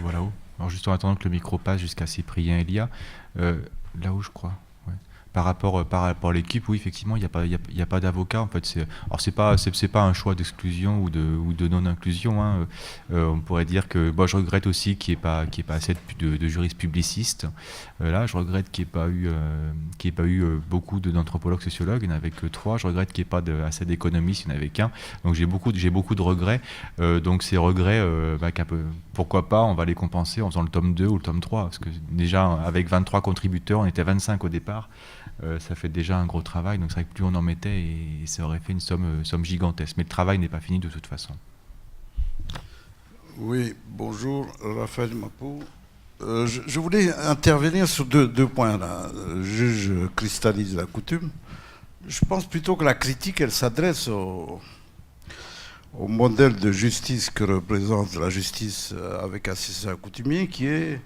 vois là-haut. Alors juste en attendant que le micro passe jusqu'à Cyprien Elia, là-haut je crois. Ouais. Par rapport à l'équipe, oui, effectivement, il y a pas d'avocat. En fait, alors c'est pas un choix d'exclusion ou de non-inclusion. Hein. On pourrait dire que, bon, je regrette aussi qu'il n'y ait pas assez de juristes publicistes. Là, je regrette qu'il n'y ait pas eu beaucoup d'anthropologues, sociologues. Il n'y en avait que 3. Je regrette qu'il n'y ait pas assez d'économistes. Il n'y en avait qu'un. Donc j'ai beaucoup de regrets. Donc ces regrets, pourquoi pas, on va les compenser en faisant le tome 2 ou le tome 3. Parce que déjà, avec 23 contributeurs, on était 25 au départ. Ça fait déjà un gros travail, donc c'est vrai que plus on en mettait, et ça aurait fait une somme gigantesque. Mais le travail n'est pas fini de toute façon. Oui, bonjour, Raphaël Mapou. Je voulais intervenir sur deux points là. Juge cristallise la coutume. Je pense plutôt que la critique, elle s'adresse au modèle de justice que représente la justice avec assistant coutumier, qui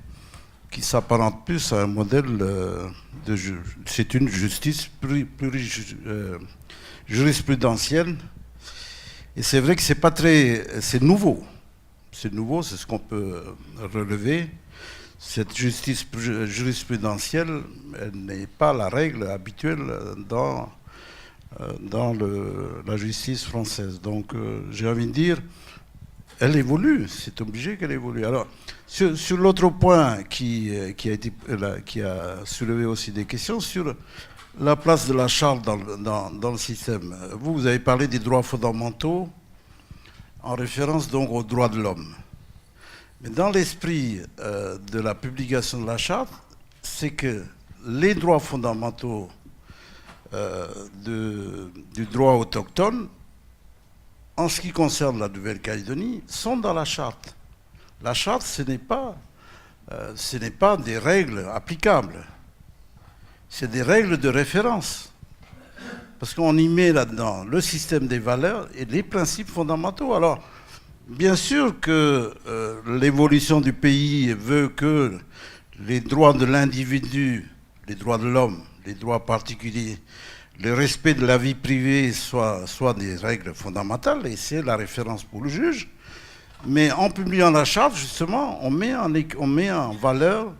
s'apparente plus à un modèle c'est une justice jurisprudentielle. Et c'est vrai que c'est nouveau. C'est nouveau, c'est ce qu'on peut relever. Cette justice jurisprudentielle, elle n'est pas la règle habituelle dans la justice française. Donc j'ai envie de dire, elle évolue, c'est obligé qu'elle évolue. Alors, sur l'autre point qui a soulevé aussi des questions, sur la place de la charte dans le système. Vous avez parlé des droits fondamentaux, en référence donc aux droits de l'homme. Mais dans l'esprit de la publication de la charte, c'est que les droits fondamentaux du droit autochtone, en ce qui concerne la Nouvelle-Calédonie, sont dans la charte. La charte, ce n'est pas des règles applicables. C'est des règles de référence. Parce qu'on y met là-dedans le système des valeurs et les principes fondamentaux. Alors, bien sûr que l'évolution du pays veut que les droits de l'individu, les droits de l'homme, les droits particuliers, le respect de la vie privée soient des règles fondamentales, et c'est la référence pour le juge. Mais en publiant la charte, justement, on met en valeur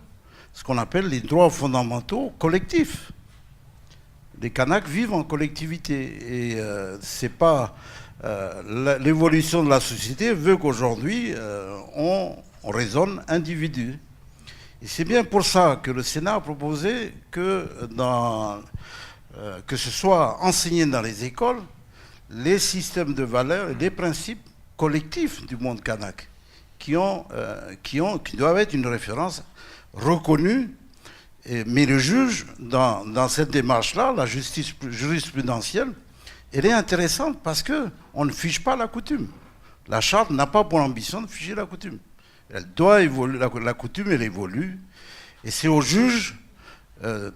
ce qu'on appelle les droits fondamentaux collectifs. Les Kanaks vivent en collectivité, et c'est pas l'évolution de la société veut qu'aujourd'hui on raisonne individu. Et c'est bien pour ça que le Sénat a proposé que ce soit enseigné dans les écoles les systèmes de valeurs et les principes collectifs du monde kanak qui doivent être une référence reconnue. Mais le juge, dans cette démarche-là, la justice jurisprudentielle, elle est intéressante parce qu'on ne fige pas la coutume. La charte n'a pas pour ambition de figer la coutume. Elle doit évoluer, la coutume, elle évolue. Et c'est au juge,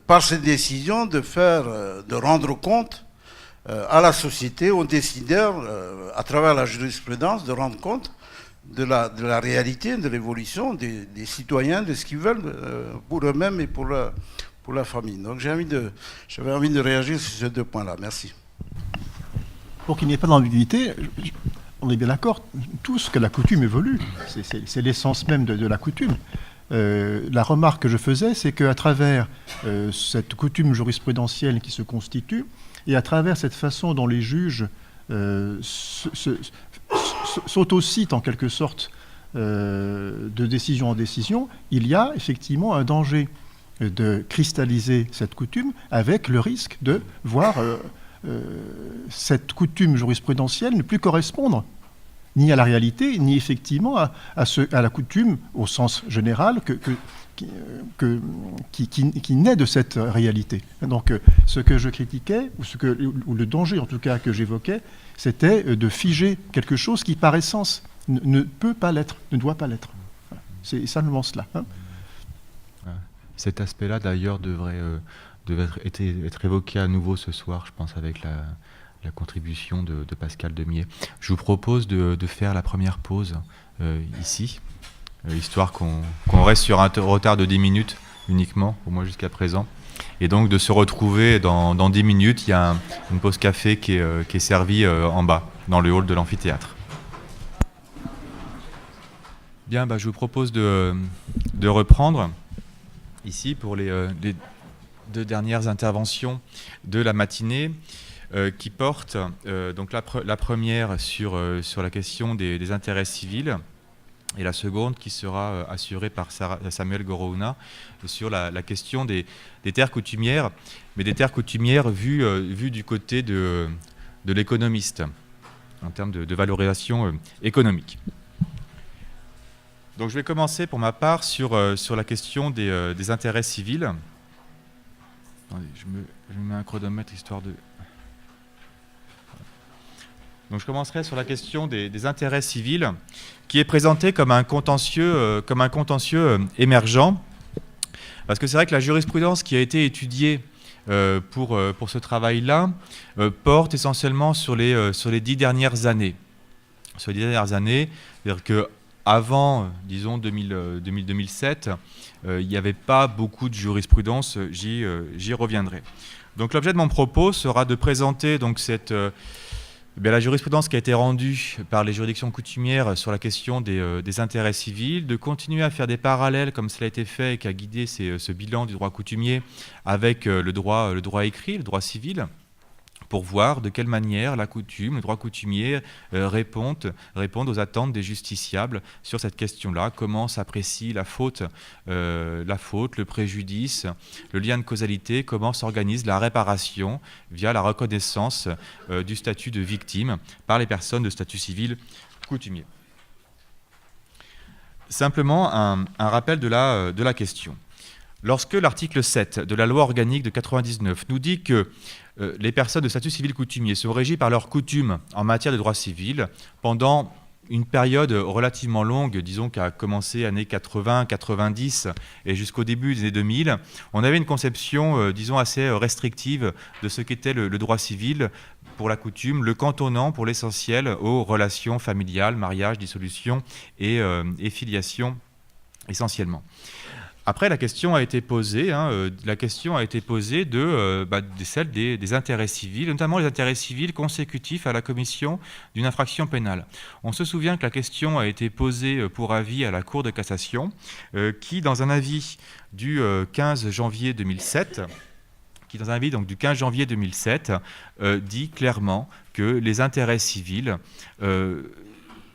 par ses décisions, de rendre compte à la société, aux décideurs, à travers la jurisprudence, de rendre compte de la réalité, de l'évolution des citoyens, de ce qu'ils veulent pour eux-mêmes et pour la famille. Donc j'avais envie de réagir sur ces deux points-là. Merci. Pour qu'il n'y ait pas d'ambiguïté, on est bien d'accord tous que la coutume évolue. C'est l'essence même de la coutume. La remarque que je faisais, c'est qu'à travers cette coutume jurisprudentielle qui se constitue, et à travers cette façon dont les juges s'autocitent en quelque sorte de décision en décision, il y a effectivement un danger de cristalliser cette coutume avec le risque de voir cette coutume jurisprudentielle ne plus correspondre ni à la réalité, ni effectivement à la coutume au sens général qui naît de cette réalité. Donc ce que je critiquais, ou le danger en tout cas que j'évoquais, c'était de figer quelque chose qui par essence ne peut pas l'être, ne doit pas l'être. Voilà. C'est simplement cela. Hein. Cet aspect-là d'ailleurs devrait être évoqué à nouveau ce soir, je pense, avec la contribution de Pascal Demier. Je vous propose de faire la première pause ici, histoire qu'on reste sur un retard de 10 minutes uniquement, au moins jusqu'à présent. Et donc de se retrouver dans 10 minutes, il y a une pause café qui est servie en bas, dans le hall de l'amphithéâtre. Bien, je vous propose de reprendre ici pour les 2 dernières interventions de la matinée qui portent donc la première sur la question des intérêts civils et la seconde qui sera assurée par Samuel Gorouna sur la question des terres coutumières, mais des terres coutumières vues du côté de l'économiste en termes de valorisation économique. Donc je vais commencer pour ma part sur la question des intérêts civils. Attendez, je me mets un chronomètre histoire de... Donc je commencerai sur la question des intérêts civils, qui est présenté comme un contentieux émergent, parce que c'est vrai que la jurisprudence qui a été étudiée pour ce travail-là porte essentiellement sur les 10 dernières années. Sur les 10 dernières années, c'est-à-dire que avant, disons, 2007, il n'y avait pas beaucoup de jurisprudence, j'y reviendrai. Donc l'objet de mon propos sera de présenter donc, la jurisprudence qui a été rendue par les juridictions coutumières sur la question des intérêts civils, de continuer à faire des parallèles, comme cela a été fait et qui a guidé ce bilan du droit coutumier, avec le droit écrit, le droit civil, pour voir de quelle manière la coutume, le droit coutumier répondent aux attentes des justiciables sur cette question-là, comment s'apprécie la faute, le préjudice, le lien de causalité, comment s'organise la réparation via la reconnaissance du statut de victime par les personnes de statut civil coutumier. Simplement un rappel de la question. Lorsque l'article 7 de la loi organique de 1999 nous dit que les personnes de statut civil coutumier sont régies par leurs coutumes en matière de droit civil pendant une période relativement longue, disons qu'à commencer années 80, 90 et jusqu'au début des années 2000, on avait une conception, disons, assez restrictive de ce qu'était le droit civil pour la coutume, le cantonnant pour l'essentiel aux relations familiales, mariage, dissolution et filiation essentiellement. Après, la question a été posée, celle des intérêts civils, notamment les intérêts civils consécutifs à la commission d'une infraction pénale. On se souvient que la question a été posée pour avis à la Cour de cassation, qui, dans un avis du 15 janvier 2007, dit clairement que les intérêts civils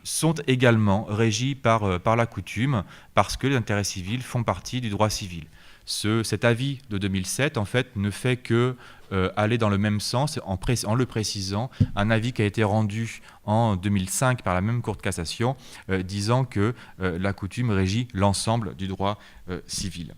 sont également régis par la coutume, parce que les intérêts civils font partie du droit civil. Cet avis de 2007, en fait, ne fait que aller dans le même sens, en le précisant, un avis qui a été rendu en 2005 par la même Cour de cassation, disant que la coutume régit l'ensemble du droit civil.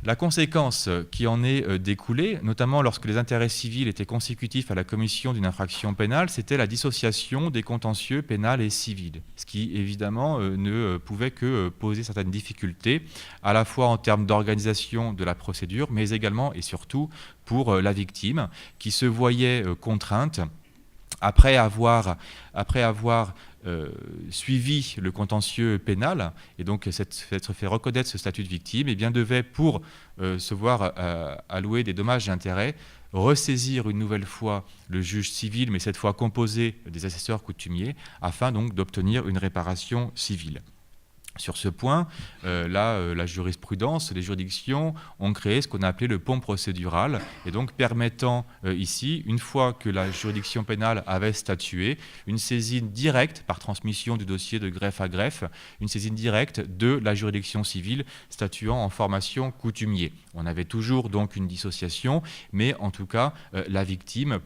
La conséquence qui en est découlée, notamment lorsque les intérêts civils étaient consécutifs à la commission d'une infraction pénale, c'était la dissociation des contentieux pénal et civil, ce qui évidemment ne pouvait que poser certaines difficultés, à la fois en termes d'organisation de la procédure, mais également et surtout pour la victime, qui se voyait contrainte, après avoir suivi le contentieux pénal et donc s'être fait reconnaître ce statut de victime, et bien devait, pour se voir allouer des dommages et intérêts, ressaisir une nouvelle fois le juge civil, mais cette fois composé des assesseurs coutumiers, afin donc d'obtenir une réparation civile. Sur ce point, la jurisprudence, les juridictions ont créé ce qu'on a appelé le pont procédural, et donc permettant ici, une fois que la juridiction pénale avait statué, une saisine directe par transmission du dossier de greffe à greffe, une saisine directe de la juridiction civile statuant en formation coutumier. On avait toujours donc une dissociation, mais en tout cas, la victime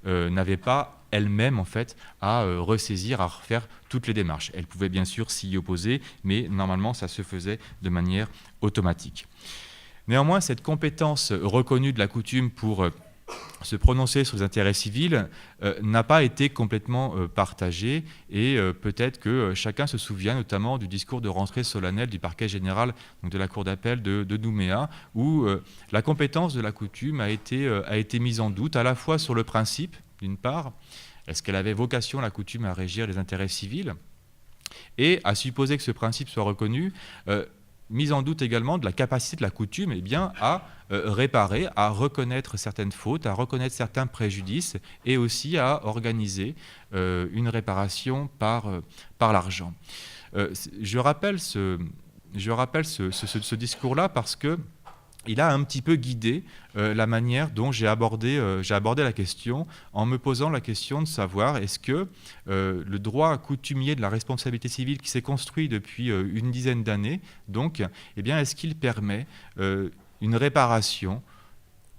n'avait pas elle-même en fait à ressaisir, à refaire toutes les démarches. Elle pouvait bien sûr s'y opposer, mais normalement ça se faisait de manière automatique. Néanmoins, cette compétence reconnue de la coutume pour se prononcer sur les intérêts civils n'a pas été complètement partagée, et peut-être que chacun se souvient notamment du discours de rentrée solennelle du parquet général, donc de la cour d'appel de Nouméa, où la compétence de la coutume a été mise en doute, à la fois sur le principe, d'une part, est-ce qu'elle avait vocation, la coutume, à régir les intérêts civils, et à supposer que ce principe soit reconnu, mise en doute également de la capacité de la coutume à réparer, à reconnaître certaines fautes, à reconnaître certains préjudices, et aussi à organiser une réparation par l'argent. Je rappelle ce discours-là parce que il a un petit peu guidé la manière dont j'ai abordé la question, en me posant la question de savoir est-ce que le droit coutumier de la responsabilité civile qui s'est construit depuis une dizaine d'années, donc, eh bien, est-ce qu'il permet une réparation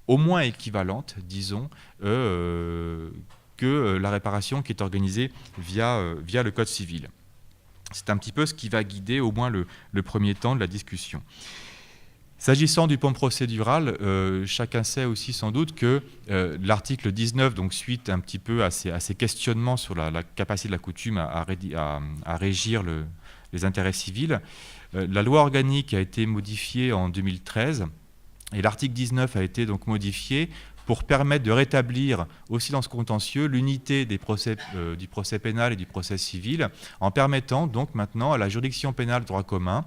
au moins équivalente, disons, que la réparation qui est organisée via le Code civil. C'est un petit peu ce qui va guider au moins le premier temps de la discussion. S'agissant du pont procédural, chacun sait aussi sans doute que l'article 19, donc suite un petit peu à ces questionnements sur la capacité de la coutume à régir les intérêts civils, la loi organique a été modifiée en 2013 et l'article 19 a été donc modifié pour permettre de rétablir aussi dans ce contentieux l'unité du procès pénal et du procès civil, en permettant donc maintenant à la juridiction pénale de droit commun,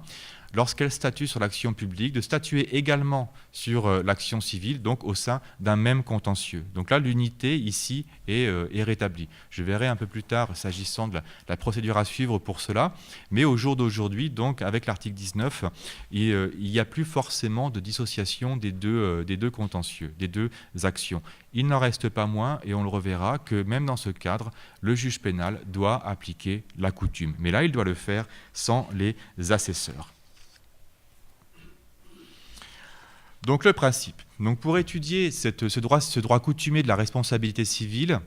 lorsqu'elle statue sur l'action publique, de statuer également sur l'action civile, donc au sein d'un même contentieux. Donc là, l'unité ici est rétablie. Je verrai un peu plus tard, s'agissant de la procédure à suivre pour cela, mais au jour d'aujourd'hui, donc avec l'article 19, il n'y a plus forcément de dissociation des deux contentieux, des deux actions. Il n'en reste pas moins, et on le reverra, que même dans ce cadre, le juge pénal doit appliquer la coutume. Mais là, il doit le faire sans les assesseurs. Donc le principe. Donc pour étudier ce droit coutumier de la responsabilité civile,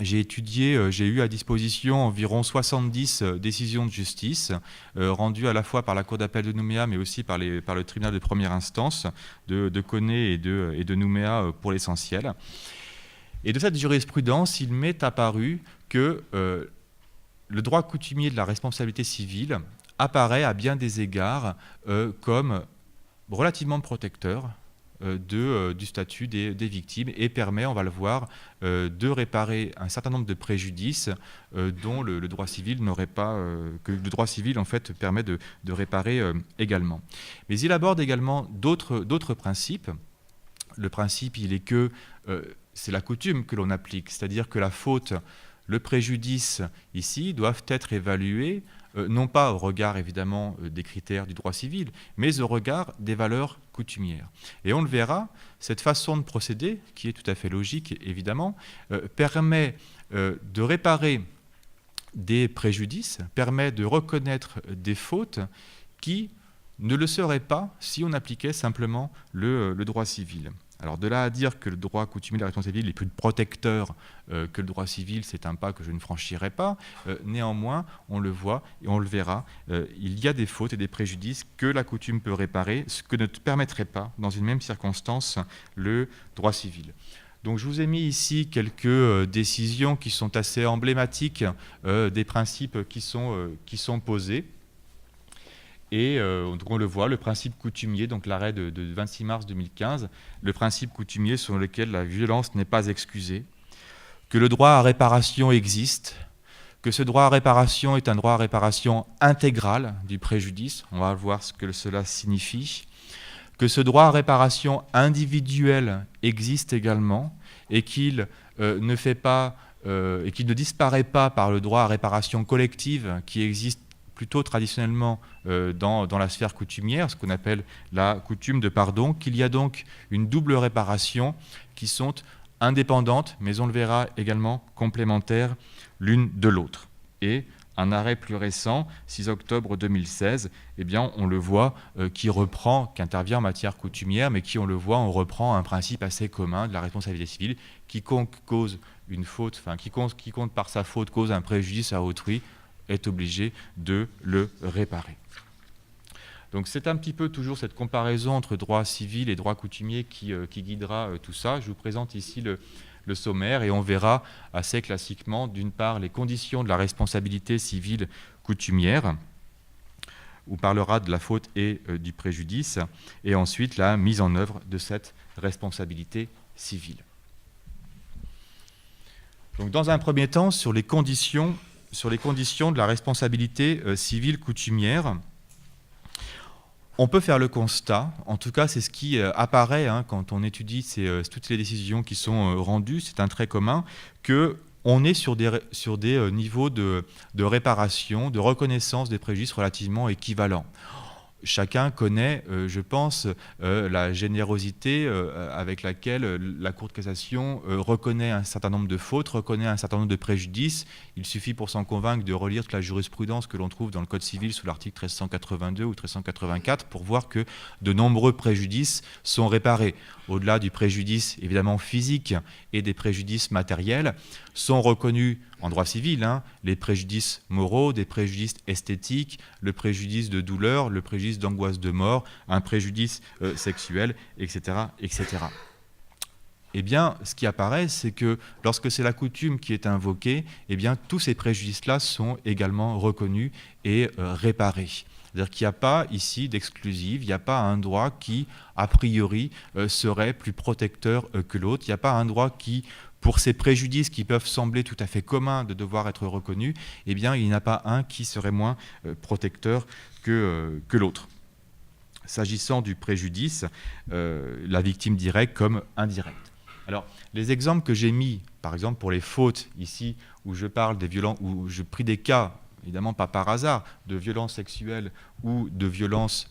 j'ai eu à disposition environ 70 décisions de justice rendues à la fois par la Cour d'appel de Nouméa, mais aussi par le tribunal de première instance de Koné et de Nouméa pour l'essentiel. Et de cette jurisprudence, il m'est apparu que le droit coutumier de la responsabilité civile apparaît à bien des égards comme relativement protecteur du statut des victimes et permet, on va le voir, de réparer un certain nombre de préjudices dont le droit civil n'aurait pas, que le droit civil en fait permet de réparer également. Mais il aborde également d'autres principes. Le principe, il est que c'est la coutume que l'on applique, c'est-à-dire que la faute, le préjudice ici doivent être évalués non pas au regard évidemment des critères du droit civil, mais au regard des valeurs coutumières. Et on le verra, cette façon de procéder, qui est tout à fait logique évidemment, permet de réparer des préjudices, permet de reconnaître des fautes qui ne le seraient pas si on appliquait simplement le droit civil. Alors de là à dire que le droit coutumier de la responsabilité civile est plus protecteur que le droit civil, c'est un pas que je ne franchirai pas. Néanmoins, on le voit et on le verra, il y a des fautes et des préjudices que la coutume peut réparer, ce que ne permettrait pas, dans une même circonstance, le droit civil. Donc je vous ai mis ici quelques décisions qui sont assez emblématiques des principes qui sont posés. Et on le voit, le principe coutumier, donc l'arrêt de 26 mars 2015, le principe coutumier selon lequel la violence n'est pas excusée, que le droit à réparation existe, que ce droit à réparation est un droit à réparation intégral du préjudice, on va voir ce que cela signifie, que ce droit à réparation individuel existe également et qu'il ne disparaît pas par le droit à réparation collective qui existe plutôt traditionnellement dans la sphère coutumière, ce qu'on appelle la coutume de pardon, qu'il y a donc une double réparation qui sont indépendantes, mais on le verra également complémentaires l'une de l'autre. Et un arrêt plus récent, 6 octobre 2016, eh bien, on le voit, qui intervient en matière coutumière, mais qui, on le voit, on reprend un principe assez commun de la responsabilité civile. Quiconque cause une faute, quiconque par sa faute cause un préjudice à autrui, est obligé de le réparer. Donc c'est un petit peu toujours cette comparaison entre droit civil et droit coutumier qui guidera tout ça. Je vous présente ici le sommaire et on verra assez classiquement, d'une part, les conditions de la responsabilité civile coutumière, où parlera de la faute et du préjudice, et ensuite la mise en œuvre de cette responsabilité civile. Donc dans un premier temps, sur les conditions de la responsabilité civile coutumière, on peut faire le constat, en tout cas c'est ce qui apparaît quand on étudie toutes les décisions qui sont rendues, c'est un trait commun, que on est sur des niveaux de réparation, de reconnaissance des préjudices relativement équivalents. Chacun connaît, je pense, la générosité avec laquelle la Cour de cassation reconnaît un certain nombre de fautes, reconnaît un certain nombre de préjudices. Il suffit pour s'en convaincre de relire toute la jurisprudence que l'on trouve dans le Code civil sous l'article 1382 ou 1384 pour voir que de nombreux préjudices sont réparés. Au-delà du préjudice évidemment physique et des préjudices matériels, sont reconnus en droit civil les préjudices moraux, des préjudices esthétiques, le préjudice de douleur, le préjudice d'angoisse de mort, un préjudice sexuel, etc., etc. Eh bien, ce qui apparaît, c'est que lorsque c'est la coutume qui est invoquée, eh bien, tous ces préjudices-là sont également reconnus et réparés. C'est-à-dire qu'il n'y a pas ici d'exclusive, il n'y a pas un droit qui, a priori, serait plus protecteur que l'autre. Il n'y a pas un droit qui, pour ces préjudices qui peuvent sembler tout à fait communs de devoir être reconnus, eh bien, il n'y en a pas un qui serait moins protecteur que l'autre. S'agissant du préjudice, la victime directe comme indirecte. Alors, les exemples que j'ai mis, par exemple pour les fautes, ici, où je parle des violences, où je pris des cas, évidemment pas par hasard, de violences sexuelles ou de violences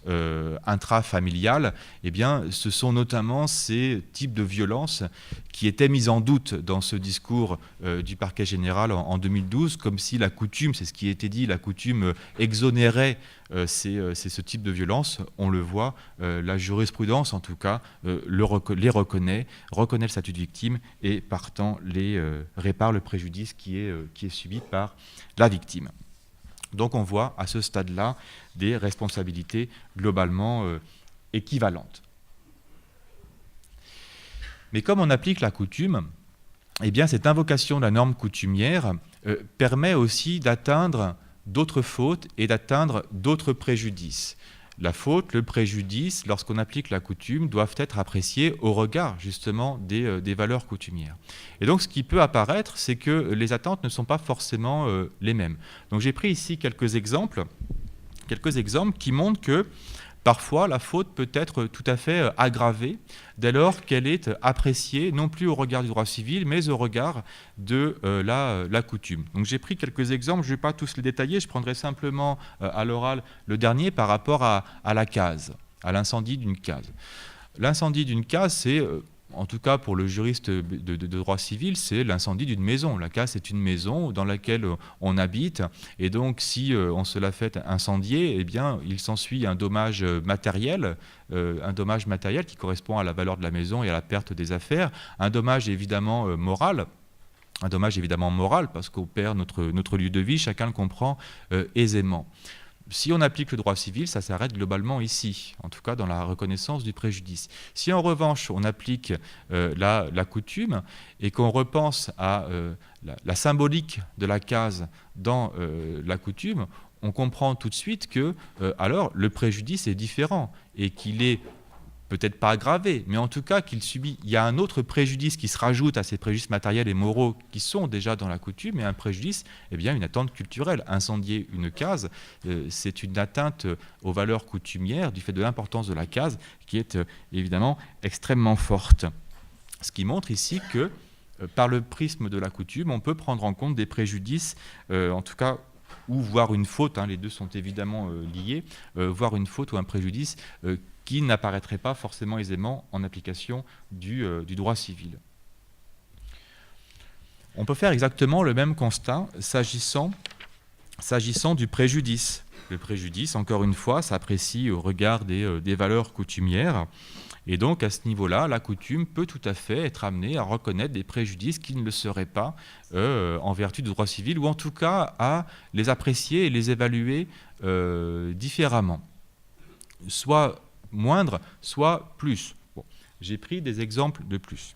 intrafamiliales, eh bien, ce sont notamment ces types de violences qui étaient mises en doute dans ce discours du parquet général en 2012, comme si la coutume, c'est ce qui a été dit, la coutume exonérait ce type de violence. On le voit, la jurisprudence, en tout cas, les reconnaît le statut de victime et, partant, répare le préjudice qui est subi par la victime. Donc on voit à ce stade-là des responsabilités globalement équivalentes. Mais comme on applique la coutume, eh bien cette invocation de la norme coutumière permet aussi d'atteindre d'autres fautes et d'atteindre d'autres préjudices. La faute, le préjudice, lorsqu'on applique la coutume, doivent être appréciés au regard justement des valeurs coutumières. Et donc ce qui peut apparaître, c'est que les attentes ne sont pas forcément les mêmes. Donc j'ai pris ici quelques exemples qui montrent que parfois la faute peut être tout à fait aggravée dès lors qu'elle est appréciée non plus au regard du droit civil, mais au regard de la coutume. Donc j'ai pris quelques exemples, je ne vais pas tous les détailler, je prendrai simplement à l'oral le dernier par rapport à la case, à l'incendie d'une case. L'incendie d'une case, c'est, en tout cas pour le juriste de droit civil, c'est l'incendie d'une maison. La case, c'est une maison dans laquelle on habite, et donc si on se la fait incendier, eh bien, il s'ensuit un dommage matériel qui correspond à la valeur de la maison et à la perte des affaires, un dommage évidemment moral. Un dommage évidemment moral parce qu'on perd notre lieu de vie, chacun le comprend aisément. Si on applique le droit civil, ça s'arrête globalement ici, en tout cas dans la reconnaissance du préjudice. Si en revanche on applique la coutume et qu'on repense à la symbolique de la case dans la coutume, on comprend tout de suite que alors le préjudice est différent et qu'il est peut-être pas aggravé, mais en tout cas il y a un autre préjudice qui se rajoute à ces préjudices matériels et moraux qui sont déjà dans la coutume, et un préjudice, eh bien une attente culturelle. Incendier une case, c'est une atteinte aux valeurs coutumières du fait de l'importance de la case qui est évidemment extrêmement forte. Ce qui montre ici que par le prisme de la coutume, on peut prendre en compte des préjudices, en tout cas, ou voir une faute, les deux sont évidemment liés, voir une faute ou un préjudice qui n'apparaîtrait pas forcément aisément en application du droit civil. On peut faire exactement le même constat s'agissant du préjudice. Le préjudice, encore une fois, s'apprécie au regard des valeurs coutumières. Et donc, à ce niveau-là, la coutume peut tout à fait être amenée à reconnaître des préjudices qui ne le seraient pas en vertu du droit civil, ou en tout cas à les apprécier et les évaluer différemment. Soit moindre, soit plus. Bon, j'ai pris des exemples de plus.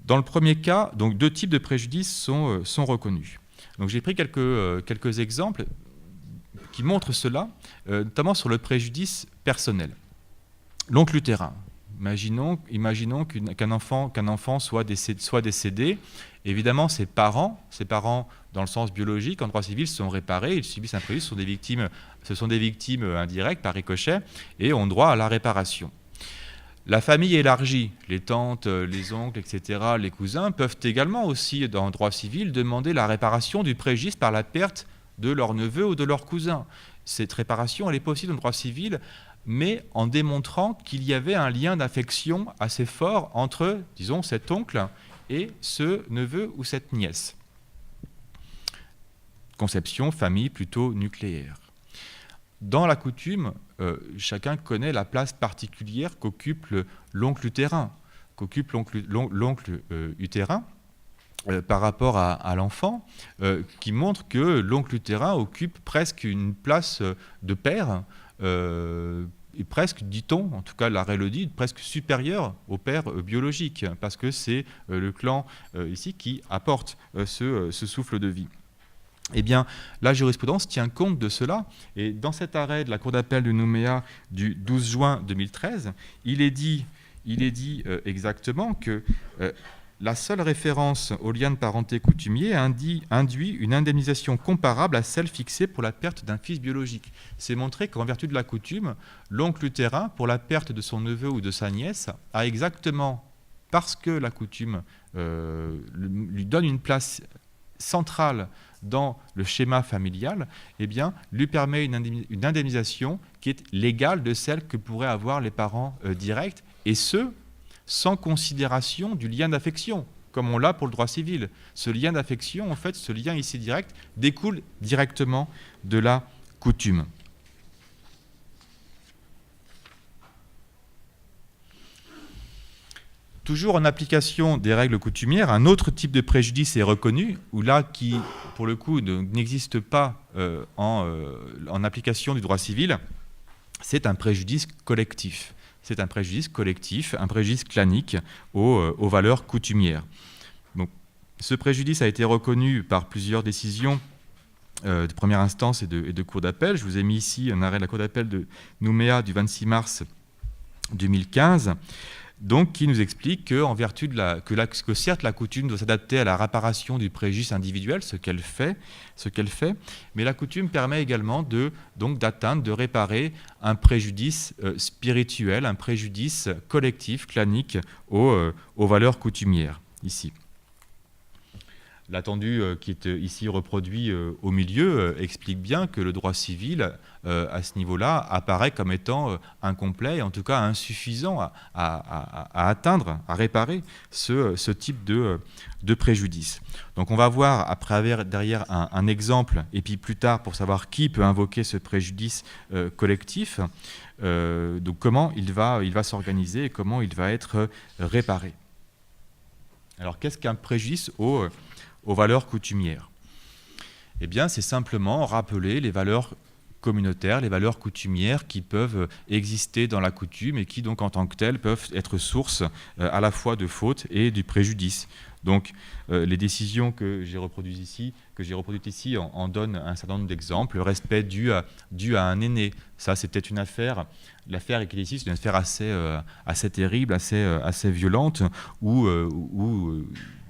Dans le premier cas, donc, deux types de préjudices sont reconnus. Donc, j'ai pris quelques exemples qui montrent cela, notamment sur le préjudice personnel. L'oncle utérin. Imaginons qu'un enfant soit décédé. Évidemment, ses parents, dans le sens biologique, en droit civil, sont réparés, ils subissent un préjudice, ce sont des victimes indirectes par ricochet et ont droit à la réparation. La famille élargie, les tantes, les oncles, etc., les cousins, peuvent également aussi, dans le droit civil, demander la réparation du préjudice par la perte de leur neveu ou de leur cousin. Cette réparation, elle est possible dans le droit civil, mais en démontrant qu'il y avait un lien d'affection assez fort entre, disons, cet oncle et ce neveu ou cette nièce. Conception, famille plutôt nucléaire. Dans la coutume, chacun connaît la place particulière qu'occupe l'oncle utérin, utérin par rapport à l'enfant, qui montre que l'oncle utérin occupe presque une place de père, et presque, dit-on, en tout cas l'arrêt le dit, presque supérieur au père biologique, parce que c'est le clan ici qui apporte ce souffle de vie. Eh bien, la jurisprudence tient compte de cela, et dans cet arrêt de la Cour d'appel de Nouméa du 12 juin 2013, il est dit exactement que la seule référence au lien de parenté coutumier induit une indemnisation comparable à celle fixée pour la perte d'un fils biologique. C'est montrer qu'en vertu de la coutume, l'oncle utérin, pour la perte de son neveu ou de sa nièce, a exactement, parce que la coutume lui donne une place centrale dans le schéma familial, eh bien, lui permet une indemnisation qui est l'égale de celle que pourraient avoir les parents directs, et ce, sans considération du lien d'affection, comme on l'a pour le droit civil. Ce lien d'affection, en fait, ce lien ici direct, découle directement de la coutume. Toujours en application des règles coutumières, un autre type de préjudice est reconnu, ou là, qui, pour le coup, n'existe pas en application du droit civil, c'est un préjudice collectif. C'est un préjudice collectif, un préjudice clanique aux valeurs coutumières. Donc, ce préjudice a été reconnu par plusieurs décisions de première instance et de cour d'appel. Je vous ai mis ici un arrêt de la cour d'appel de Nouméa du 26 mars 2015, donc, qui nous explique que, en vertu que certes la coutume doit s'adapter à la réparation du préjudice individuel, ce qu'elle fait, mais la coutume permet également d'atteindre, de réparer un préjudice spirituel, un préjudice collectif, clanique aux valeurs coutumières, ici. L'attendu qui est ici reproduit au milieu explique bien que le droit civil, à ce niveau-là, apparaît comme étant incomplet, et en tout cas insuffisant à atteindre, à réparer ce type de préjudice. Donc on va voir derrière un exemple, et puis plus tard pour savoir qui peut invoquer ce préjudice collectif, donc comment il va s'organiser et comment il va être réparé. Alors qu'est-ce qu'un préjudice aux valeurs coutumières? Eh bien, c'est simplement rappeler les valeurs communautaires, les valeurs coutumières qui peuvent exister dans la coutume et qui, donc, en tant que telles, peuvent être source à la fois de fautes et du préjudice. Donc, les décisions que j'ai reproduites ici, en donnent un certain nombre d'exemples. Le respect dû à un aîné, ça, c'est peut-être une affaire. L'affaire qui est ici, c'est une affaire assez terrible, assez violente, où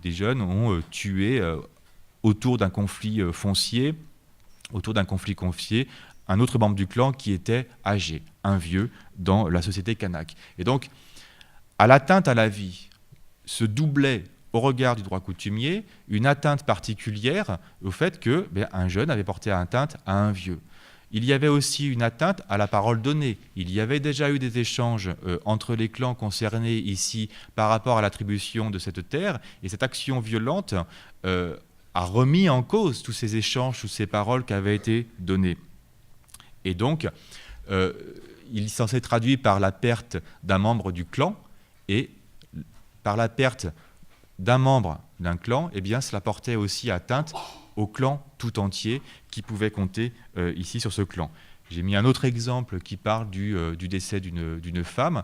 des jeunes ont tué autour d'un conflit foncier, un autre membre du clan qui était âgé, un vieux, dans la société kanak. Et donc, à l'atteinte à la vie, se doublait au regard du droit coutumier une atteinte particulière au fait que un jeune avait porté atteinte à un vieux. Il y avait aussi une atteinte à la parole donnée. Il y avait déjà eu des échanges entre les clans concernés ici par rapport à l'attribution de cette terre, et cette action violente a remis en cause tous ces échanges, toutes ces paroles qui avaient été données. Et donc, il est censé être traduit par la perte d'un membre du clan, et par la perte d'un membre d'un clan, eh bien, cela portait aussi atteinte au clan tout entier qui pouvait compter ici sur ce clan. J'ai mis un autre exemple qui parle du décès d'une femme,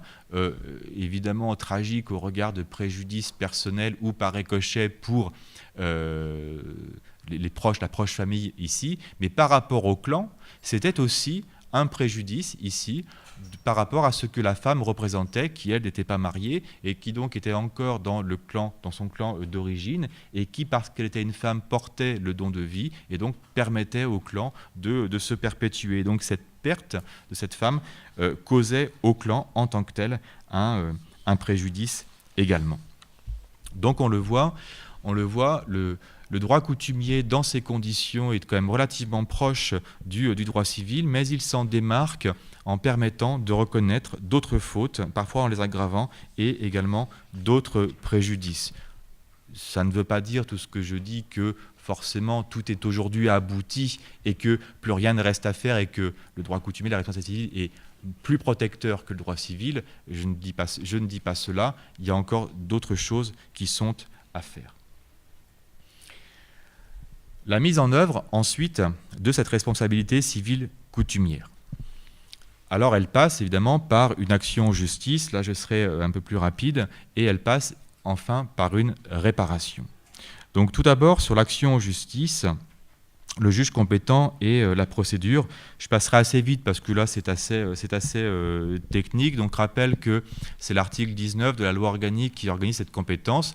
évidemment tragique au regard de préjudices personnels ou par ricochet pour les proches, la proche famille ici, mais par rapport au clan, c'était aussi un préjudice ici par rapport à ce que la femme représentait, qui elle n'était pas mariée et qui donc était encore dans son clan d'origine, et qui, parce qu'elle était une femme, portait le don de vie et donc permettait au clan de se perpétuer. Donc cette perte de cette femme causait au clan en tant que tel un préjudice également. Donc on le voit, le droit coutumier dans ces conditions est quand même relativement proche du droit civil, mais il s'en démarque en permettant de reconnaître d'autres fautes, parfois en les aggravant, et également d'autres préjudices. Ça ne veut pas dire, tout ce que je dis, que forcément tout est aujourd'hui abouti et que plus rien ne reste à faire et que le droit coutumier, la responsabilité civile est plus protecteur que le droit civil. Je ne dis pas cela. Il y a encore d'autres choses qui sont à faire. La mise en œuvre ensuite de cette responsabilité civile coutumière. Alors elle passe évidemment par une action en justice, là je serai un peu plus rapide, et elle passe enfin par une réparation. Donc tout d'abord sur l'action en justice, le juge compétent et la procédure. Je passerai assez vite parce que là c'est assez technique, donc rappelle que c'est l'article 19 de la loi organique qui organise cette compétence.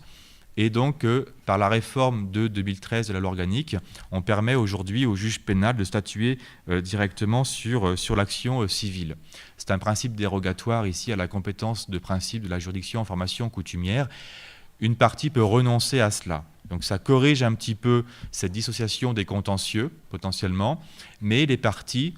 Et donc, par la réforme de 2013 de la loi organique, on permet aujourd'hui au juge pénal de statuer directement sur l'action civile. C'est un principe dérogatoire ici à la compétence de principe de la juridiction en formation coutumière. Une partie peut renoncer à cela. Donc ça corrige un petit peu cette dissociation des contentieux, potentiellement, mais les parties,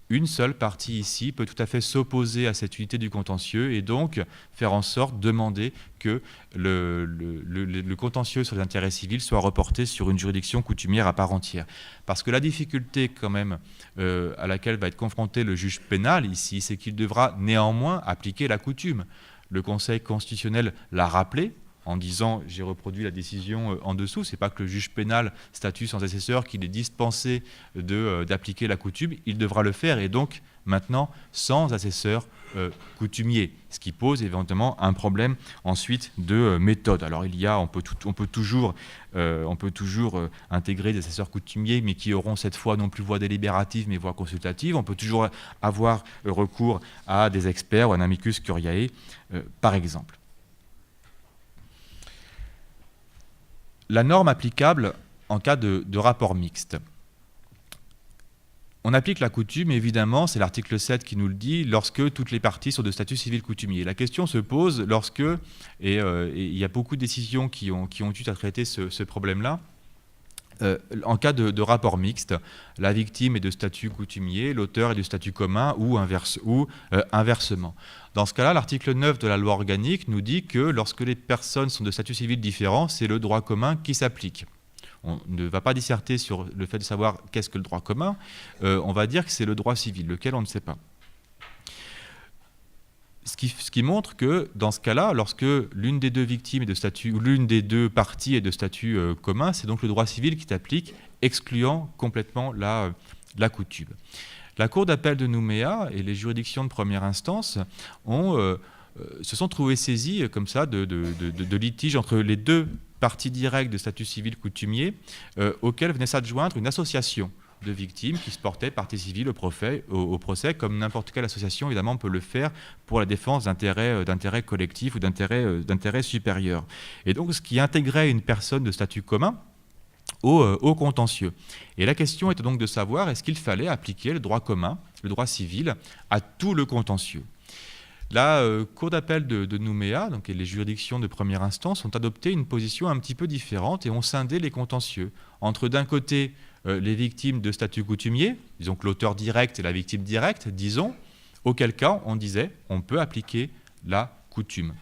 une seule partie ici peut tout à fait s'opposer à cette unité du contentieux et donc faire en sorte, demander que le contentieux sur les intérêts civils soit reporté sur une juridiction coutumière à part entière. Parce que la difficulté quand même à laquelle va être confronté le juge pénal ici, c'est qu'il devra néanmoins appliquer la coutume. Le Conseil constitutionnel l'a rappelé, en disant, j'ai reproduit la décision en dessous, c'est pas que le juge pénal statue sans assesseur qu'il est dispensé d'appliquer la coutume, il devra le faire, et donc maintenant sans assesseur coutumier, ce qui pose éventuellement un problème ensuite de méthode. Alors on peut toujours intégrer des assesseurs coutumiers, mais qui auront cette fois non plus voix délibérative, mais voix consultative. On peut toujours avoir recours à des experts ou à un amicus curiae, par exemple. La norme applicable en cas de rapport mixte. On applique la coutume, évidemment, c'est l'article 7 qui nous le dit, lorsque toutes les parties sont de statut civil coutumier. La question se pose lorsque, et il y a beaucoup de décisions qui ont eu à traiter ce problème-là, en cas de rapport mixte, la victime est de statut coutumier, l'auteur est du statut commun ou inversement. Dans ce cas-là, l'article 9 de la loi organique nous dit que lorsque les personnes sont de statut civil différent, c'est le droit commun qui s'applique. On ne va pas disserter sur le fait de savoir qu'est-ce que le droit commun, on va dire que c'est le droit civil, lequel on ne sait pas. Ce qui montre que dans ce cas-là, lorsque l'une des deux victimes est de statut, ou l'une des deux parties est de statut commun, c'est donc le droit civil qui s'applique, excluant complètement la coutume. La Cour d'appel de Nouméa et les juridictions de première instance se sont trouvées saisies comme ça de litiges entre les deux parties directes de statut civil coutumier auxquelles venait s'adjoindre une association de victimes qui se portaient partie civile au procès, comme n'importe quelle association, évidemment, peut le faire pour la défense d'intérêts collectifs ou d'intérêts supérieurs. Et donc, ce qui intégrait une personne de statut commun au contentieux. Et la question était donc de savoir, est-ce qu'il fallait appliquer le droit commun, le droit civil, à tout le contentieux. La Cour d'appel de Nouméa, donc, et les juridictions de première instance, ont adopté une position un petit peu différente et ont scindé les contentieux entre, d'un côté, les victimes de statut coutumier, disons que l'auteur direct et la victime directe, disons, auquel cas on disait on peut appliquer la coutume.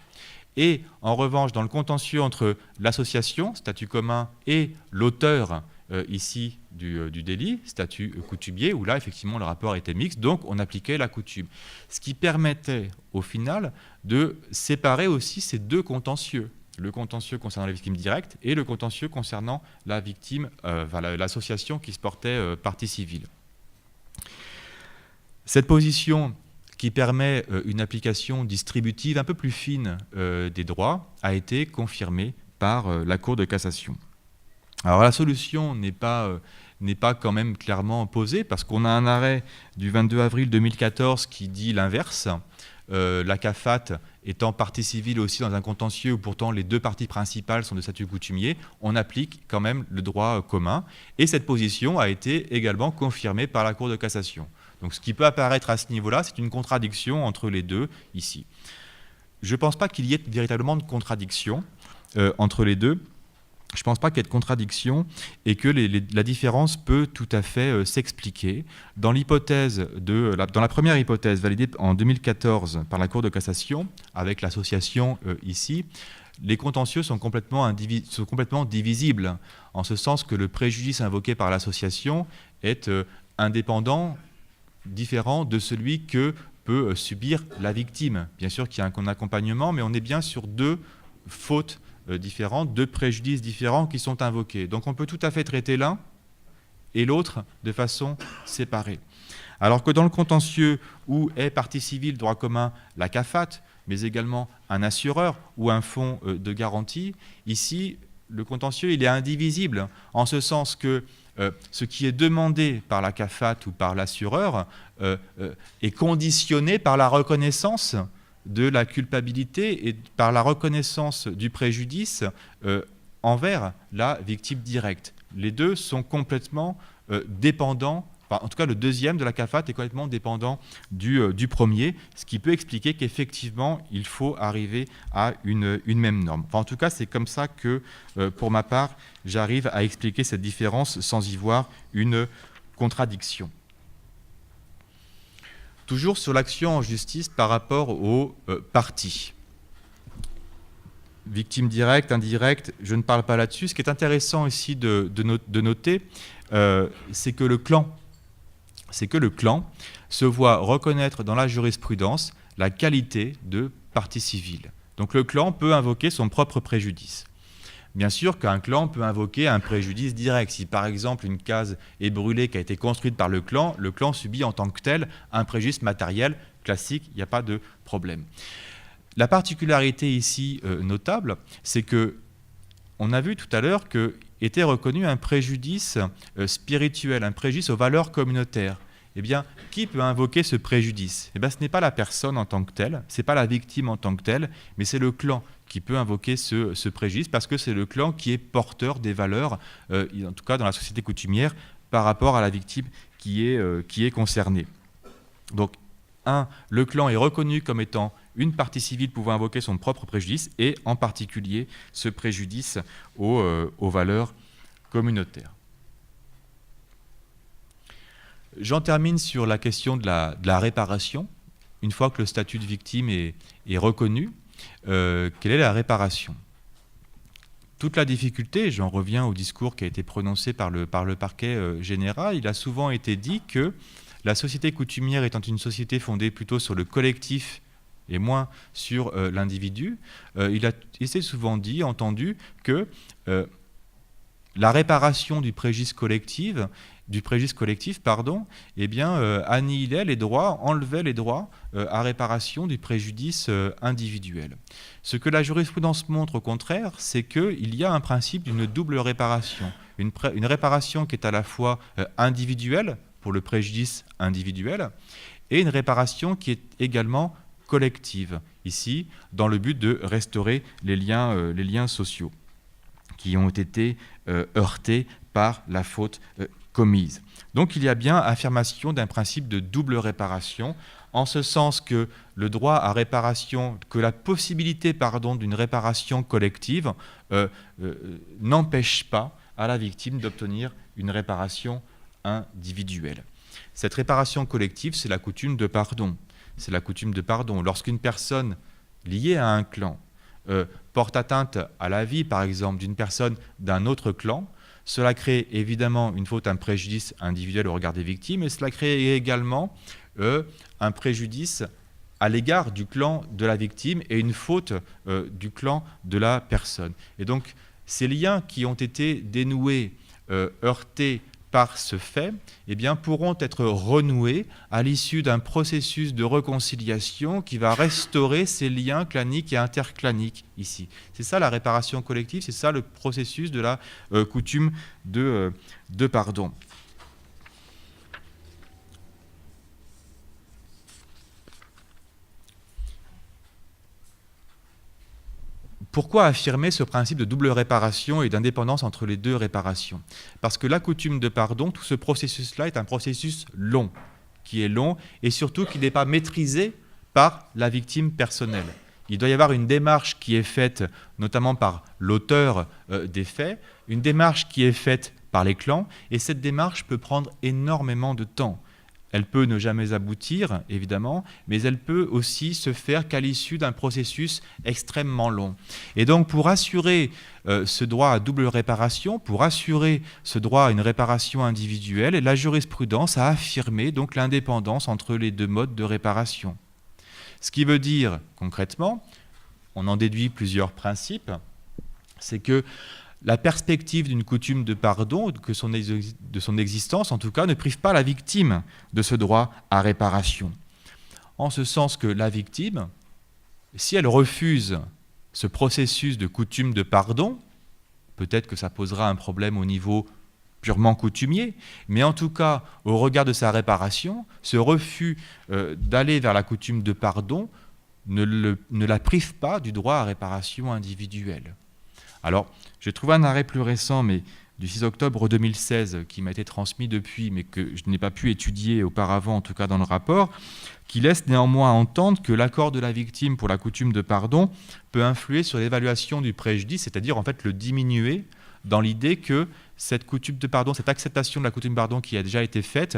Et en revanche, dans le contentieux entre l'association, statut commun, et l'auteur ici du délit, statut coutumier, où là effectivement le rapport était mixte, donc on appliquait la coutume. Ce qui permettait au final de séparer aussi ces deux contentieux. Le contentieux concernant la victime directe et le contentieux concernant la victime, l'association qui se portait partie civile. Cette position qui permet une application distributive un peu plus fine des droits a été confirmée par la Cour de cassation. Alors la solution n'est pas n'est pas quand même clairement posée, parce qu'on a un arrêt du 22 avril 2014 qui dit l'inverse, la CAFAT étant partie civile aussi dans un contentieux où pourtant les deux parties principales sont de statut coutumier, on applique quand même le droit commun, et cette position a été également confirmée par la Cour de cassation. Donc ce qui peut apparaître à ce niveau-là, c'est une contradiction entre les deux ici. Je ne pense pas qu'il y ait véritablement de contradiction entre les deux. Je ne pense pas qu'il y ait de contradiction et que la différence peut tout à fait s'expliquer. Dans la première hypothèse validée en 2014 par la Cour de cassation, avec l'association ici, les contentieux sont complètement divisibles, en ce sens que le préjudice invoqué par l'association est indépendant, différent de celui que peut subir la victime. Bien sûr qu'il y a un accompagnement, mais on est bien sur deux fautes différentes, deux préjudices différents qui sont invoqués. Donc on peut tout à fait traiter l'un et l'autre de façon séparée. Alors que dans le contentieux où est partie civile droit commun la CAFAT, mais également un assureur ou un fonds de garantie, ici le contentieux il est indivisible, en ce sens que ce qui est demandé par la CAFAT ou par l'assureur est conditionné par la reconnaissance de la culpabilité et par la reconnaissance du préjudice envers la victime directe. Les deux sont complètement dépendants, enfin, en tout cas le deuxième de la CAFAT est complètement dépendant du premier, ce qui peut expliquer qu'effectivement il faut arriver à une même norme. Enfin, en tout cas c'est comme ça que pour ma part j'arrive à expliquer cette différence sans y voir une contradiction. Toujours sur l'action en justice par rapport aux parties. Victime directe, indirecte, je ne parle pas là-dessus. Ce qui est intéressant ici de noter, c'est que le clan se voit reconnaître dans la jurisprudence la qualité de partie civile. Donc le clan peut invoquer son propre préjudice. Bien sûr qu'un clan peut invoquer un préjudice direct. Si par exemple une case est brûlée qui a été construite par le clan subit en tant que tel un préjudice matériel classique, il n'y a pas de problème. La particularité ici notable, c'est que on a vu tout à l'heure qu'était reconnu un préjudice spirituel, un préjudice aux valeurs communautaires. Eh bien, qui peut invoquer ce préjudice ? Eh bien, ce n'est pas la personne en tant que telle, ce n'est pas la victime en tant que telle, mais c'est le clan qui peut invoquer ce préjudice parce que c'est le clan qui est porteur des valeurs, en tout cas dans la société coutumière, par rapport à la victime qui est concernée. Donc, le clan est reconnu comme étant une partie civile pouvant invoquer son propre préjudice et en particulier ce préjudice aux valeurs communautaires. J'en termine sur la question de la réparation. Une fois que le statut de victime est reconnu, quelle est la réparation ? Toute la difficulté, j'en reviens au discours qui a été prononcé par le parquet général, il a souvent été dit que la société coutumière étant une société fondée plutôt sur le collectif et moins sur l'individu, il s'est souvent entendu que la réparation du préjudice collectif, eh bien, annihilait les droits, enlevait les droits à réparation du préjudice individuel. Ce que la jurisprudence montre au contraire, c'est qu'il y a un principe d'une double réparation. Une réparation qui est à la fois individuelle, pour le préjudice individuel, et une réparation qui est également collective, ici, dans le but de restaurer les liens sociaux qui ont été heurtés par la faute commise. Donc il y a bien affirmation d'un principe de double réparation, en ce sens que le droit à réparation, que la possibilité d'une réparation collective n'empêche pas à la victime d'obtenir une réparation individuelle. Cette réparation collective, c'est la coutume de pardon. C'est la coutume de pardon. Lorsqu'une personne liée à un clan porte atteinte à la vie, par exemple, d'une personne d'un autre clan, cela crée évidemment une faute, un préjudice individuel au regard des victimes, et cela crée également un préjudice à l'égard du clan de la victime et une faute du clan de la personne. Et donc, ces liens qui ont été dénoués, heurtés par ce fait, eh bien, pourront être renoués à l'issue d'un processus de réconciliation qui va restaurer ces liens claniques et interclaniques ici. C'est ça la réparation collective, c'est ça le processus de la coutume de pardon. pourquoi affirmer ce principe de double réparation et d'indépendance entre les deux réparations? Parce que la coutume de pardon, tout ce processus-là est un processus long, qui est long et surtout qui n'est pas maîtrisé par la victime personnelle. Il doit y avoir une démarche qui est faite notamment par l'auteur des faits, une démarche qui est faite par les clans, et cette démarche peut prendre énormément de temps. Elle peut ne jamais aboutir, évidemment, mais elle peut aussi se faire qu'à l'issue d'un processus extrêmement long. Et donc, pour assurer ce droit à double réparation, pour assurer ce droit à une réparation individuelle, la jurisprudence a affirmé donc l'indépendance entre les deux modes de réparation. Ce qui veut dire, concrètement, on en déduit plusieurs principes, c'est que la perspective d'une coutume de pardon, de son existence en tout cas, ne prive pas la victime de ce droit à réparation. En ce sens que la victime, si elle refuse ce processus de coutume de pardon, peut-être que ça posera un problème au niveau purement coutumier, mais en tout cas, au regard de sa réparation, ce refus d'aller vers la coutume de pardon ne la prive pas du droit à réparation individuelle. Alors, j'ai trouvé un arrêt plus récent, mais du 6 octobre 2016, qui m'a été transmis depuis, mais que je n'ai pas pu étudier auparavant, en tout cas dans le rapport, qui laisse néanmoins entendre que l'accord de la victime pour la coutume de pardon peut influer sur l'évaluation du préjudice, c'est-à-dire en fait le diminuer dans l'idée que cette coutume de pardon, cette acceptation de la coutume de pardon qui a déjà été faite,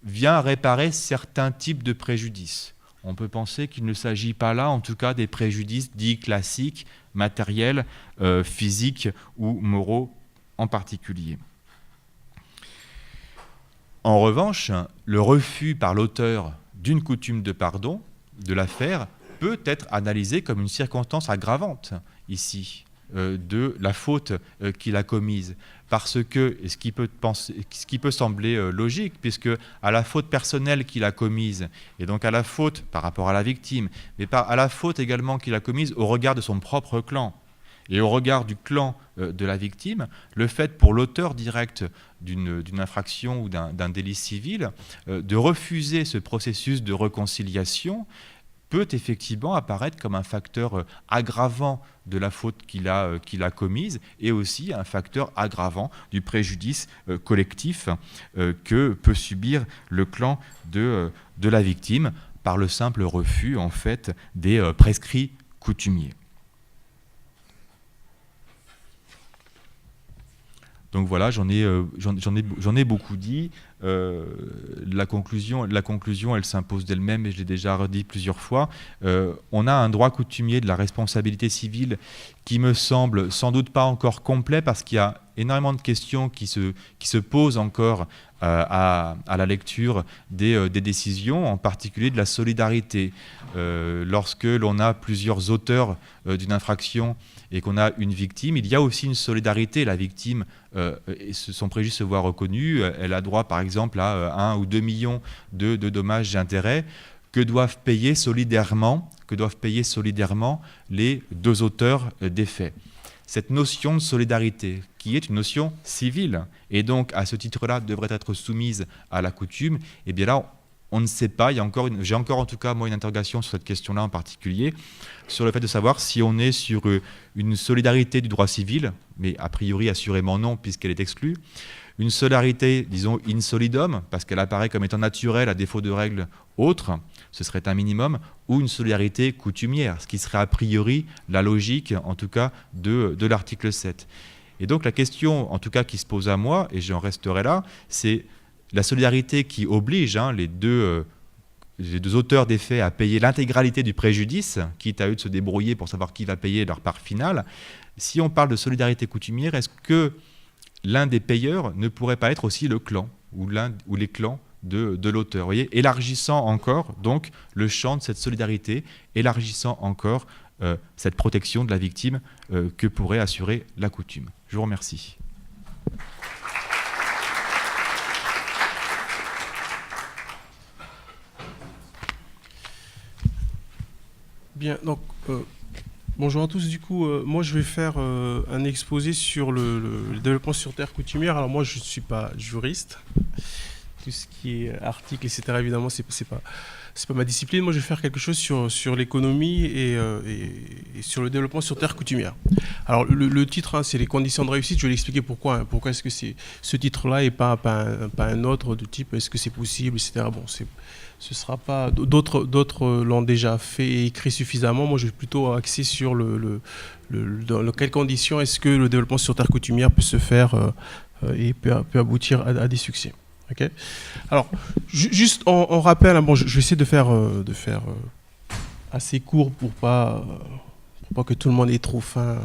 vient réparer certains types de préjudices. On peut penser qu'il ne s'agit pas là, en tout cas, des préjudices dits classiques, matériels, physiques ou moraux en particulier. En revanche, le refus par l'auteur d'une coutume de pardon de l'affaire peut être analysé comme une circonstance aggravante ici de la faute qu'il a commise. Parce que, ce qui peut sembler logique, puisque à la faute personnelle qu'il a commise, et donc à la faute par rapport à la victime, mais à la faute également qu'il a commise au regard de son propre clan, et au regard du clan de la victime, le fait pour l'auteur direct d'une infraction ou d'un délit civil de refuser ce processus de réconciliation peut effectivement apparaître comme un facteur aggravant de la faute qu'il a commise et aussi un facteur aggravant du préjudice collectif que peut subir le clan de la victime par le simple refus en fait des prescrits coutumiers. Donc voilà, j'en ai beaucoup dit. La conclusion, elle s'impose d'elle-même, et je l'ai déjà redit plusieurs fois. On a un droit coutumier de la responsabilité civile qui me semble sans doute pas encore complet, parce qu'il y a énormément de questions qui se posent encore à la lecture des décisions, en particulier de la solidarité. Lorsque l'on a plusieurs auteurs d'une infraction et qu'on a une victime, il y a aussi une solidarité. La victime, son préjudice se voit reconnu, elle a droit par exemple à 1 ou 2 millions de dommages et intérêts que doivent payer solidairement les deux auteurs des faits. Cette notion de solidarité, qui est une notion civile, et donc à ce titre-là devrait être soumise à la coutume, et bien là, on ne sait pas, j'ai encore en tout cas moi une interrogation sur cette question-là en particulier, sur le fait de savoir si on est sur une solidarité du droit civil, mais a priori assurément non puisqu'elle est exclue, une solidarité, disons, in solidum, parce qu'elle apparaît comme étant naturelle à défaut de règles autres, ce serait un minimum, ou une solidarité coutumière, ce qui serait a priori la logique, en tout cas, de l'article 7. Et donc la question, en tout cas, qui se pose à moi, et j'en resterai là, c'est la solidarité qui oblige les deux auteurs des faits à payer l'intégralité du préjudice, quitte à eux de se débrouiller pour savoir qui va payer leur part finale. Si on parle de solidarité coutumière, est-ce que l'un des payeurs ne pourrait pas être aussi le clan ou les clans de l'auteur, voyez, élargissant encore donc le champ de cette solidarité, élargissant encore cette protection de la victime que pourrait assurer la coutume. Je vous remercie. Bien, donc bonjour à tous. Du coup, moi je vais faire un exposé sur le développement sur terre coutumière. Alors moi je ne suis pas juriste, tout ce qui est article, etc. Évidemment, c'est pas ma discipline. Moi, je vais faire quelque chose sur l'économie et sur le développement sur terre coutumière. Alors, le titre, hein, c'est les conditions de réussite. Je vais l'expliquer pourquoi. Hein. Pourquoi est-ce que c'est ce titre-là et pas un autre de type est-ce que c'est possible, etc. Bon, ce sera pas. D'autres l'ont déjà fait et écrit suffisamment. Moi, je vais plutôt axer sur dans quelles conditions est-ce que le développement sur terre coutumière peut se faire et peut aboutir à des succès. Okay. Alors, juste on rappelle, hein, bon, je vais essayer de faire assez court pour pas que tout le monde ait trop faim.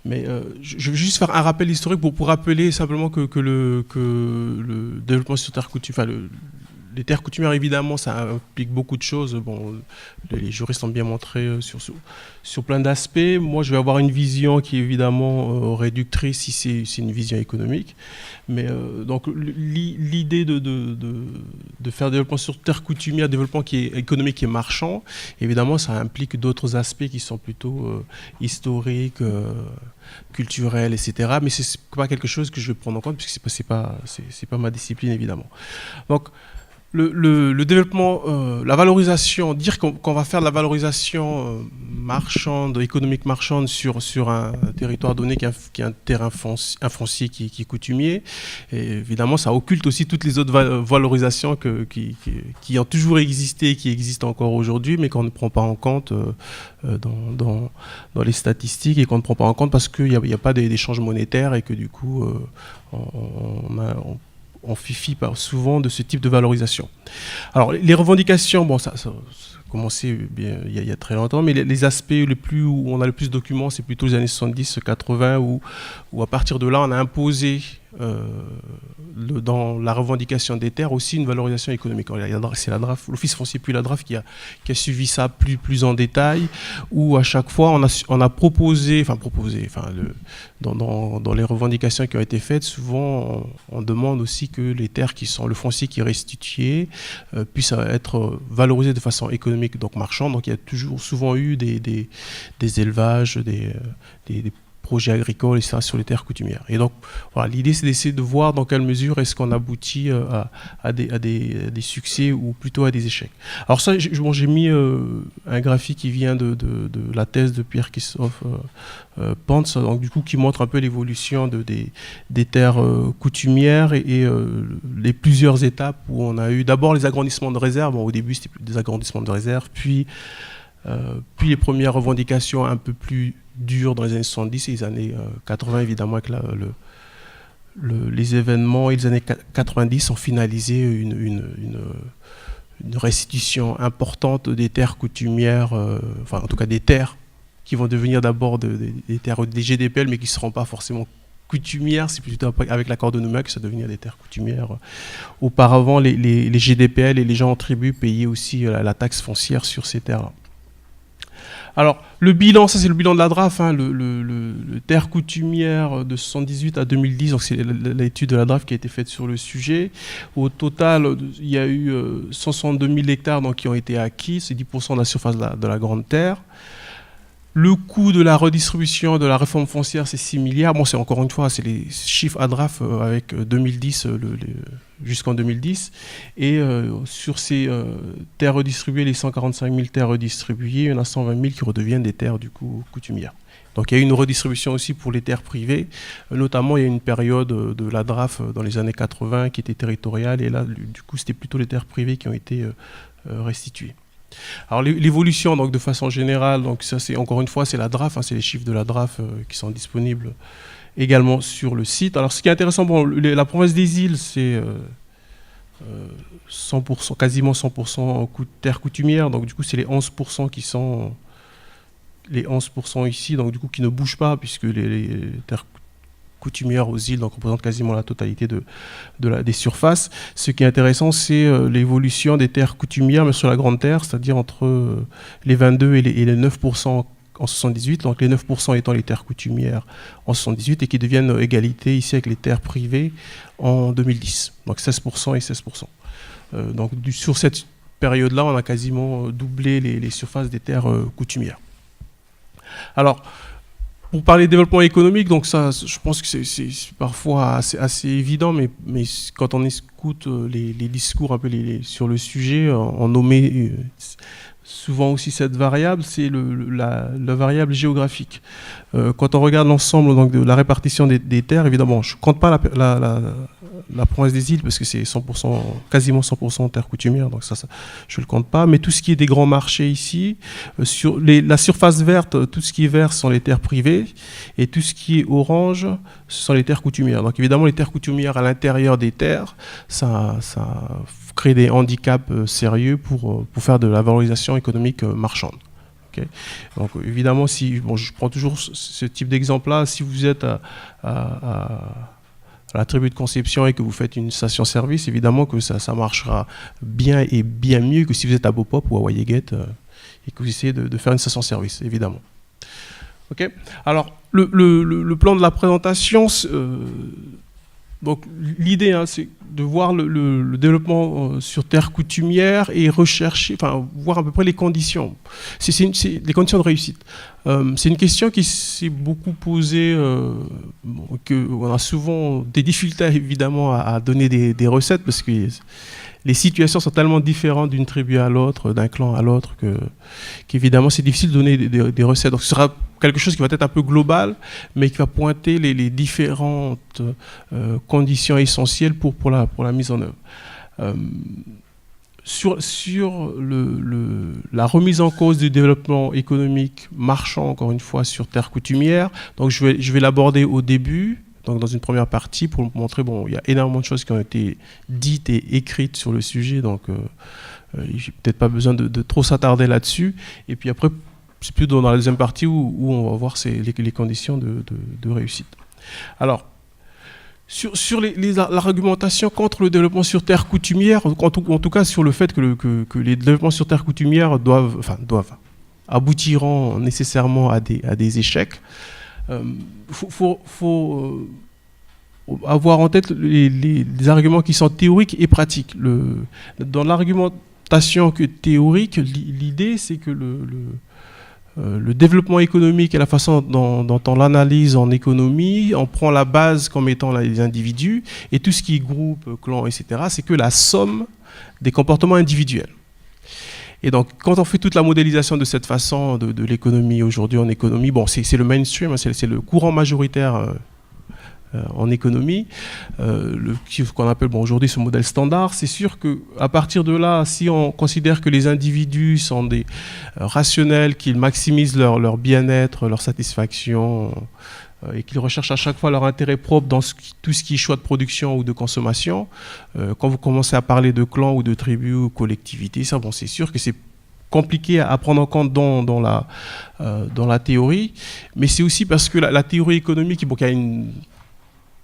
Mais je vais juste faire un rappel historique pour rappeler simplement que le développement sur terre coutumière, les terres coutumières, évidemment, ça implique beaucoup de choses. Bon, les juristes ont bien montré sur plein d'aspects. Moi, je vais avoir une vision qui est évidemment réductrice si c'est une vision économique. Mais donc, l'idée de faire développement sur terre coutumière, développement qui est économique et marchand, évidemment, ça implique d'autres aspects qui sont plutôt historiques, culturels, etc. Mais c'est pas quelque chose que je vais prendre en compte puisque c'est pas ma discipline, évidemment. Donc, le développement, la valorisation, dire qu'on va faire de la valorisation marchande, économique marchande sur un territoire donné qui est un terrain foncier qui est coutumier, et évidemment ça occulte aussi toutes les autres valorisations qui ont toujours existé et qui existent encore aujourd'hui, mais qu'on ne prend pas en compte dans les statistiques et qu'on ne prend pas en compte parce qu'il n'y a pas d'échange monétaire et que du coup on fifie souvent de ce type de valorisation. Alors, les revendications, bon, ça a commencé bien, il y a très longtemps, mais les aspects où on a le plus de documents, c'est plutôt les années 70, 80, où à partir de là, on a imposé dans la revendication des terres aussi une valorisation économique. C'est la DRAF, l'Office foncier puis la DRAF qui a suivi ça plus en détail, où à chaque fois on a proposé, dans les revendications qui ont été faites, souvent on demande aussi que les terres le foncier qui est restitué puisse être valorisé de façon économique, donc marchande. Donc il y a souvent eu des élevages, des projets agricoles, etc., sur les terres coutumières. Et donc, voilà, l'idée, c'est d'essayer de voir dans quelle mesure est-ce qu'on aboutit à des succès ou plutôt à des échecs. Alors ça, j'ai mis un graphique qui vient de la thèse de Pierre-Christophe Pantz, donc du coup, qui montre un peu l'évolution des terres coutumières et les plusieurs étapes où on a eu d'abord les agrandissements de réserve. Bon, au début, c'était des agrandissements de réserve, puis les premières revendications un peu plus dures dans les années 70 et les années 80, évidemment, avec les événements, et les années 90 ont finalisé une restitution importante des terres coutumières, enfin en tout cas des terres qui vont devenir d'abord des terres des GDPL, mais qui ne seront pas forcément coutumières. C'est plutôt avec l'accord de Nouméa que ça va devenir des terres coutumières. Auparavant, les GDPL et les gens en tribu payaient aussi la taxe foncière sur ces terres-là. Alors, le bilan, ça c'est le bilan de la DRAF, hein, le terre coutumière de 78 à 2010, donc c'est l'étude de la DRAF qui a été faite sur le sujet. Au total, il y a eu 162 000 hectares donc, qui ont été acquis, c'est 10% de la surface de la grande terre. Le coût de la redistribution de la réforme foncière, c'est 6 milliards. Bon, c'est encore une fois, c'est les chiffres ADRAF avec 2010, jusqu'en 2010. Et sur ces terres redistribuées, les 145 000 terres redistribuées, il y en a 120 000 qui redeviennent des terres du coup coutumières. Donc il y a eu une redistribution aussi pour les terres privées. Notamment, il y a une période de la DRAF dans les années 80 qui était territoriale. Et là, du coup, c'était plutôt les terres privées qui ont été restituées. Alors l'évolution, donc de façon générale, donc ça c'est encore une fois c'est la DRAF, hein, c'est les chiffres de la DRAF qui sont disponibles également sur le site. Alors ce qui est intéressant, bon, la province des îles c'est 100%, quasiment 100% terres coutumières, donc du coup c'est les 11% qui sont les 11% ici, donc du coup qui ne bougent pas puisque les terres coutumières aux îles, donc représentent quasiment la totalité des surfaces. Ce qui est intéressant, c'est l'évolution des terres coutumières, mais sur la grande terre, c'est-à-dire entre les 22 et les 9% en 78, donc les 9% étant les terres coutumières en 78 et qui deviennent égalité ici avec les terres privées en 2010, donc 16% et 16%. Donc sur cette période-là, on a quasiment doublé les surfaces des terres coutumières. Alors, pour parler de développement économique, donc ça, je pense que c'est parfois assez évident, mais quand on écoute les discours un peu sur le sujet, on nommait souvent aussi cette variable, c'est la variable géographique. Quand on regarde l'ensemble donc, de la répartition des terres, évidemment, je ne compte pas la province des îles parce que c'est 100%, quasiment 100% terres coutumières, donc ça, je ne le compte pas. Mais tout ce qui est des grands marchés ici, sur la surface verte, tout ce qui est vert, ce sont les terres privées, et tout ce qui est orange, ce sont les terres coutumières. Donc évidemment, les terres coutumières à l'intérieur des terres, ça crée des handicaps sérieux pour faire de la valorisation économique marchande. Okay. Donc évidemment, je prends toujours ce type d'exemple-là, si vous êtes à la tribu de Conception et que vous faites une station-service, évidemment que ça marchera bien et bien mieux que si vous êtes à Bopop ou à Wayeguet et que vous essayez de faire une station-service, évidemment. Okay. Alors, le plan de la présentation, donc l'idée, c'est de voir le développement sur terre coutumière et rechercher, enfin, voir à peu près les conditions. C'est les conditions de réussite. C'est une question qui s'est beaucoup posée, on a souvent des difficultés évidemment à donner des recettes parce que les situations sont tellement différentes d'une tribu à l'autre, d'un clan à l'autre, qu'évidemment c'est difficile de donner des recettes. Donc ce sera quelque chose qui va être un peu global, mais qui va pointer les différentes conditions essentielles pour la mise en œuvre. Sur la remise en cause du développement économique marchand, encore une fois, sur terre coutumière, donc je vais l'aborder au début, donc dans une première partie, pour montrer, il y a énormément de choses qui ont été dites et écrites sur le sujet, donc il n'y a peut-être pas besoin de trop s'attarder là-dessus. Et puis après, c'est plutôt dans la deuxième partie où on va voir les conditions de réussite. Alors, sur l'argumentation contre le développement sur terre coutumière, en tout cas sur le fait que les développements sur terre coutumière aboutiront nécessairement à des échecs, faut avoir en tête les arguments qui sont théoriques et pratiques. Dans l'argumentation théorique, l'idée c'est que le développement économique et la façon dont on l'analyse en économie, on prend la base comme étant les individus, et tout ce qui est groupe, clan, etc., c'est que la somme des comportements individuels. Et donc, quand on fait toute la modélisation de cette façon de l'économie aujourd'hui en économie, c'est le mainstream, c'est le courant majoritaire en économie, ce qu'on appelle aujourd'hui ce modèle standard. C'est sûr qu'à partir de là, si on considère que les individus sont des rationnels, qu'ils maximisent leur bien-être, leur satisfaction, et qu'ils recherchent à chaque fois leur intérêt propre dans tout ce qui est choix de production ou de consommation, quand vous commencez à parler de clans ou de tribus ou collectivités, ça, c'est sûr que c'est compliqué à prendre en compte dans la théorie, mais c'est aussi parce que la théorie économique, il y a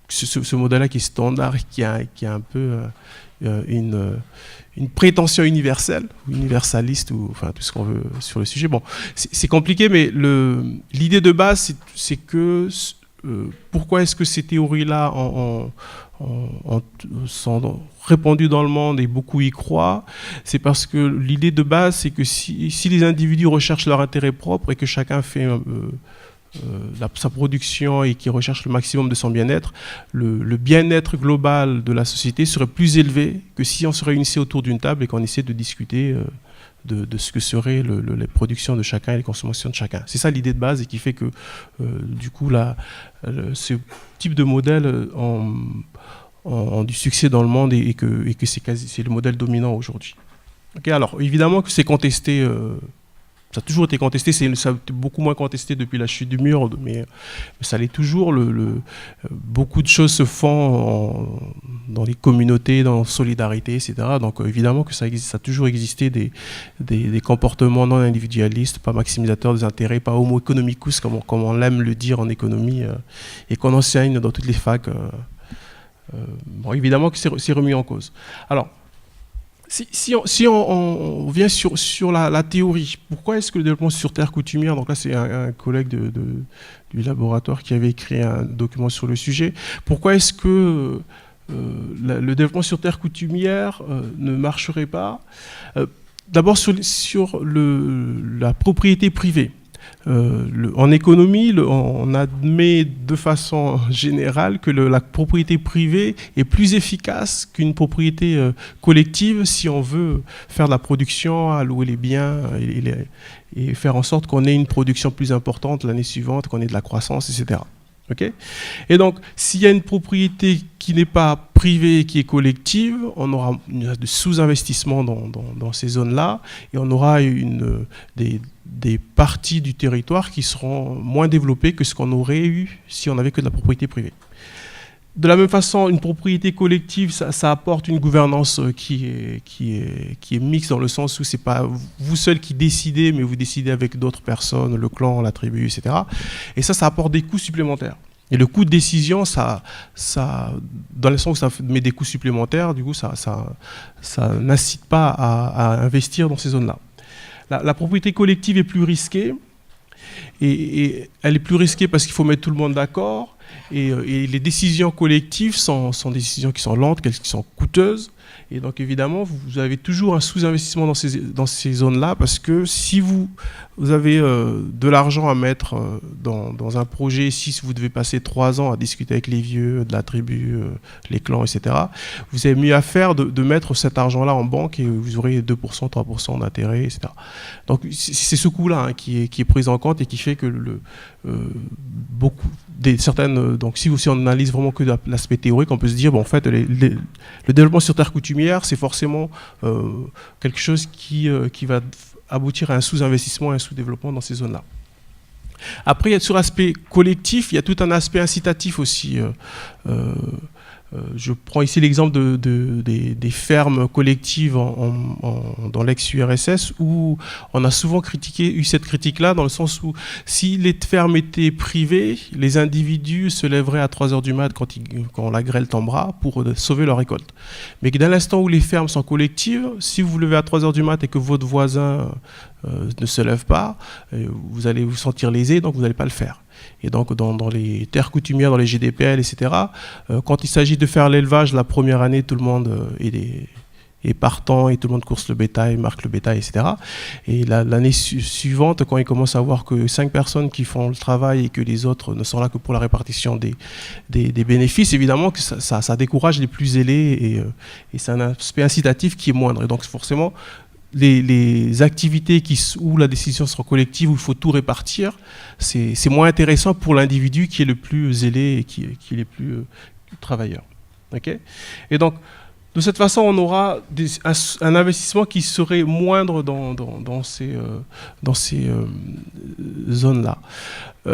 ce modèle-là qui est standard, qui a un peu une prétention universelle, universaliste, ou enfin tout ce qu'on veut sur le sujet. C'est compliqué, mais l'idée de base, c'est que pourquoi est-ce que ces théories-là sont répandues dans le monde et beaucoup y croient? C'est parce que l'idée de base, c'est que si les individus recherchent leur intérêt propre et que chacun fait sa production et qui recherche le maximum de son bien-être, le bien-être global de la société serait plus élevé que si on se réunissait autour d'une table et qu'on essayait de discuter de ce que seraient les productions de chacun et les consommations de chacun. C'est ça l'idée de base et qui fait que du coup ce type de modèle ont du succès dans le monde et que c'est le modèle dominant aujourd'hui. Okay, alors évidemment que c'est contesté. Ça a toujours été contesté, ça a été beaucoup moins contesté depuis la chute du mur, mais ça l'est toujours. Beaucoup de choses se font dans les communautés, dans la solidarité, etc. Donc évidemment que ça a toujours existé des comportements non individualistes, pas maximisateurs des intérêts, pas homo economicus, comme on aime le dire en économie, et qu'on enseigne dans toutes les facs. Évidemment que c'est remis en cause. Alors, si on vient sur la théorie, pourquoi est-ce que le développement sur terre coutumière, donc là c'est un collègue du laboratoire qui avait écrit un document sur le sujet, pourquoi est-ce que le développement sur terre coutumière ne marcherait pas? D'abord sur la propriété privée. en économie, on admet de façon générale que la propriété privée est plus efficace qu'une propriété collective si on veut faire de la production, allouer les biens et faire en sorte qu'on ait une production plus importante l'année suivante, qu'on ait de la croissance, etc. Okay ? Et donc, s'il y a une propriété qui n'est pas privée, qui est collective, on aura de sous-investissement dans ces zones-là, et on aura des parties du territoire qui seront moins développées que ce qu'on aurait eu si on n'avait que de la propriété privée. De la même façon, une propriété collective, ça apporte une gouvernance qui est mixte dans le sens où c'est pas vous seul qui décidez, mais vous décidez avec d'autres personnes, le clan, la tribu, etc. Et ça apporte des coûts supplémentaires. Et le coût de décision, dans le sens où ça met des coûts supplémentaires, du coup, ça n'incite pas à investir dans ces zones-là. La propriété collective est plus risquée, et elle est plus risquée parce qu'il faut mettre tout le monde d'accord. Et les décisions collectives sont des décisions qui sont lentes, qui sont coûteuses. Et donc évidemment, vous avez toujours un sous-investissement dans ces zones-là, parce que si vous avez de l'argent à mettre dans un projet, si vous devez passer 3 ans à discuter avec les vieux de la tribu, les clans, etc., vous avez mieux à faire de mettre cet argent-là en banque et vous aurez 2%, 3% d'intérêt, etc. Donc c'est ce coût-là qui est pris en compte et qui fait que donc si on analyse vraiment que l'aspect théorique, on peut se dire bon, en fait le développement sur terre coutumière, c'est forcément quelque chose qui va aboutir à un sous-investissement et un sous-développement dans ces zones-là. Après, sur l'aspect collectif, il y a tout un aspect incitatif aussi. Je prends ici l'exemple des fermes collectives dans l'ex-URSS, où on a souvent eu cette critique-là, dans le sens où si les fermes étaient privées, les individus se lèveraient à 3h du mat quand la grêle tombera pour sauver leur récolte. Mais dès l'instant où les fermes sont collectives, si vous vous levez à 3h du mat et que votre voisin ne se lève pas, vous allez vous sentir lésé, donc vous n'allez pas le faire. Et donc dans les terres coutumières, dans les GDPL, etc., quand il s'agit de faire l'élevage, la première année, tout le monde est partant et tout le monde course le bétail, marque le bétail, etc. Et l'année suivante, quand il commence à voir que 5 personnes qui font le travail et que les autres ne sont là que pour la répartition des bénéfices, évidemment que ça décourage les plus zélés et c'est un aspect incitatif qui est moindre. Et donc forcément, les activités où la décision sera collective, où il faut tout répartir, c'est moins intéressant pour l'individu qui est le plus zélé et qui est le plus travailleur. Okay ? Et donc, de cette façon, on aura un investissement qui serait moindre dans ces zones-là.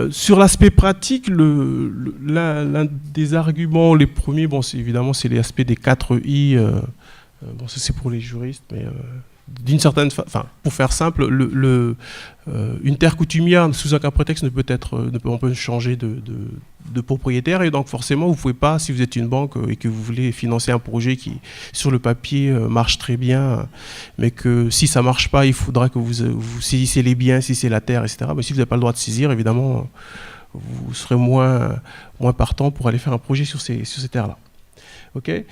Sur l'aspect pratique, l'un des arguments, les premiers, évidemment, c'est l'aspect des 4 I. Ça, c'est pour les juristes, mais d'une certaine façon, pour faire simple, une terre coutumière, sous aucun prétexte, on peut changer de propriétaire, et donc forcément, vous ne pouvez pas, si vous êtes une banque et que vous voulez financer un projet qui, sur le papier, marche très bien, mais que si ça ne marche pas, il faudra que vous saisissez les biens, si c'est la terre, etc. Mais si vous n'avez pas le droit de saisir, évidemment, vous serez moins partant pour aller faire un projet sur ces terres-là. Okay.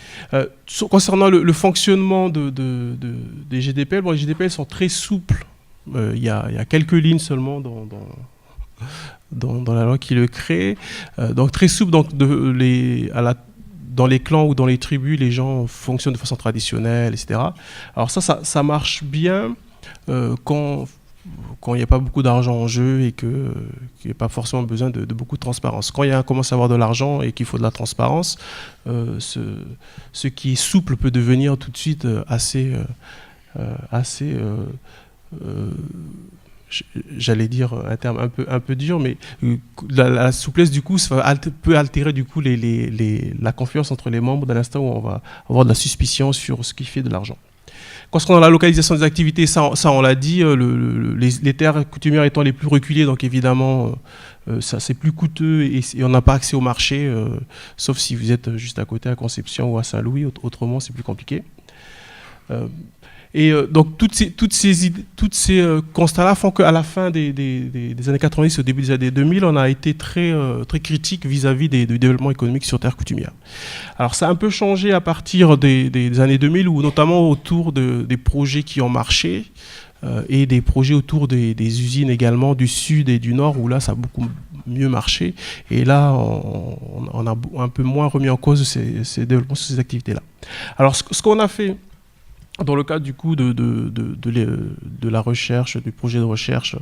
Concernant le fonctionnement des GDPL, les GDPL sont très souples. Il y a quelques lignes seulement dans la loi qui le crée. Donc très souple. Donc dans les clans ou dans les tribus, les gens fonctionnent de façon traditionnelle, etc. Alors ça marche bien quand il n'y a pas beaucoup d'argent en jeu et qu'il n'y a pas forcément besoin de beaucoup de transparence. Quand il commence à avoir de l'argent et qu'il faut de la transparence, ce qui est souple peut devenir tout de suite assez j'allais dire un terme un peu dur, mais la souplesse du coup peut altérer du coup la confiance entre les membres d'un instant où on va avoir de la suspicion sur ce qui fait de l'argent. Concernant la localisation des activités, ça on l'a dit, les terres coutumières étant les plus reculées, donc évidemment, ça c'est plus coûteux et on n'a pas accès au marché, sauf si vous êtes juste à côté à Conception ou à Saint-Louis, autrement c'est plus compliqué. Et donc toutes ces constats-là font qu'à la fin des années 90, au début des années 2000, on a été très critique vis-à-vis du développement économique sur terre coutumière. Alors ça a un peu changé à partir des années 2000, où notamment autour des projets qui ont marché, et des projets autour des usines également du sud et du nord, où là, ça a beaucoup mieux marché. Et là, on a un peu moins remis en cause ces développements sur ces activités-là. Alors, ce qu'on a fait dans le cadre du coup de la recherche, du projet de recherche,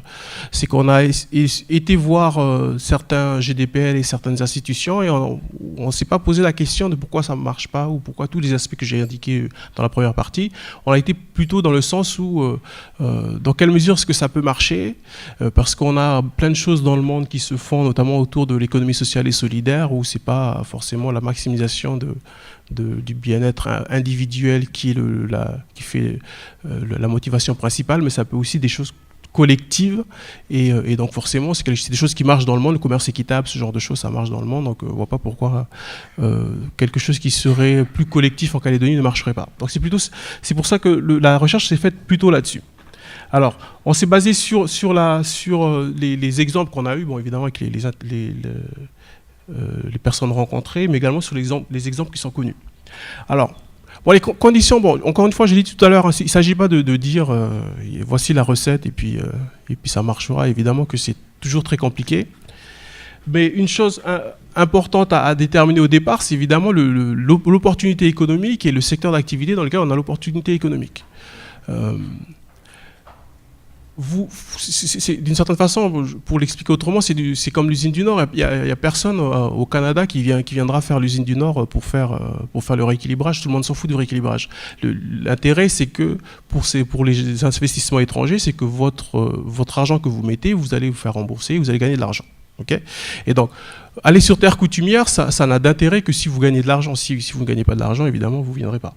c'est qu'on a été voir certains GDPL et certaines institutions, et on ne s'est pas posé la question de pourquoi ça ne marche pas ou pourquoi tous les aspects que j'ai indiqués dans la première partie. On a été plutôt dans le sens où dans quelle mesure est-ce que ça peut marcher, parce qu'on a plein de choses dans le monde qui se font, notamment autour de l'économie sociale et solidaire, où ce n'est pas forcément la maximisation du bien-être individuel qui fait la motivation principale, mais ça peut aussi des choses collectives, et donc forcément c'est des choses qui marchent dans le monde. Le commerce équitable, ce genre de choses, ça marche dans le monde, donc on ne voit pas pourquoi quelque chose qui serait plus collectif en Calédonie ne marcherait pas. Donc c'est pour ça que la recherche s'est faite plutôt là-dessus. Alors, on s'est basé sur les exemples qu'on a eus, bon, évidemment avec les personnes rencontrées, mais également sur les exemples qui sont connus. Alors, bon, les conditions, bon, encore une fois, j'ai dit tout à l'heure, hein, il ne s'agit pas de dire voici la recette et puis ça marchera. Évidemment que c'est toujours très compliqué. Mais une chose importante à déterminer au départ, c'est évidemment l'opportunité économique et le secteur d'activité dans lequel on a l'opportunité économique. D'une certaine façon, pour l'expliquer autrement, c'est comme l'usine du Nord. Il y a personne au Canada qui viendra faire l'usine du Nord pour faire le rééquilibrage. Tout le monde s'en fout du rééquilibrage. L'intérêt, c'est que pour les investissements étrangers, c'est que votre argent que vous mettez, vous allez vous faire rembourser, vous allez gagner de l'argent. Okay, et donc, aller sur terre coutumière, ça n'a d'intérêt que si vous gagnez de l'argent. Si vous ne gagnez pas de l'argent, évidemment, vous ne viendrez pas.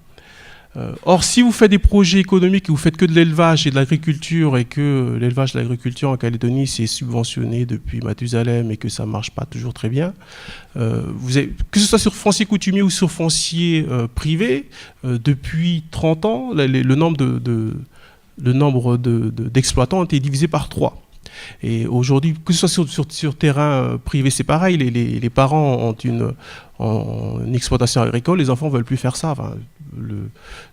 Or, si vous faites des projets économiques et vous faites que de l'élevage et de l'agriculture, et que l'élevage et l'agriculture en Calédonie, c'est subventionné depuis Mathusalem et que ça ne marche pas toujours très bien, que ce soit sur foncier coutumier ou sur foncier privé, depuis 30 ans, le nombre d'exploitants a été divisé par 3. Et aujourd'hui, que ce soit sur terrain privé, c'est pareil, les parents ont une exploitation agricole, les enfants ne veulent plus faire ça. Enfin,